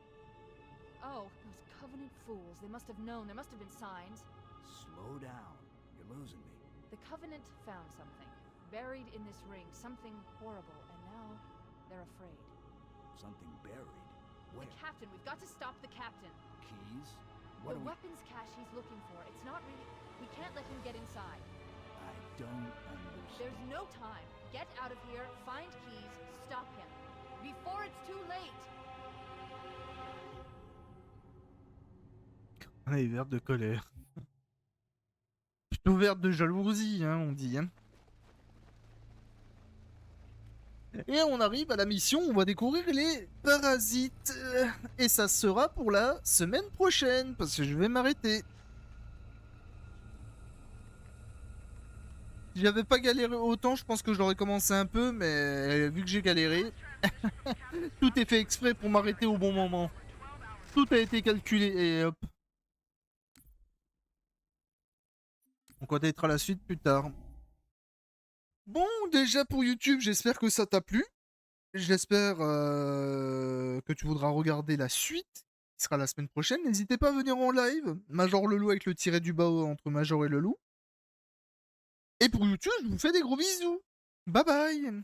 S5: Oh, those Covenant fools. They must have known. There must have been signs.
S2: Slow down. You're losing me.
S5: The Covenant found something, buried in this ring, something horrible, and now they're afraid.
S2: Something buried. Where?
S5: The captain, we've got to stop the captain.
S2: Keys?
S5: The
S2: What are we...
S5: weapons cache he's looking for, it's not really... We can't let him get inside.
S2: I don't understand.
S5: There's no time. Get out of here, find keys, stop him. Before it's too late!
S1: Elle est verte de colère. Plutôt verte de jalousie, hein, on dit. Hein. Et on arrive à la mission, on va découvrir les parasites. Et ça sera pour la semaine prochaine, parce que je vais m'arrêter. Si j'avais pas galéré autant, je pense que j'aurais commencé un peu, mais vu que j'ai galéré, tout est fait exprès pour m'arrêter au bon moment. Tout a été calculé et hop. On connaîtra la suite plus tard. Bon, déjà pour YouTube, j'espère que ça t'a plu. J'espère que tu voudras regarder la suite, qui sera la semaine prochaine. N'hésitez pas à venir en live. Major Lelou avec le tiret du bas entre Major et Lelou. Et pour YouTube, je vous fais des gros bisous. Bye bye.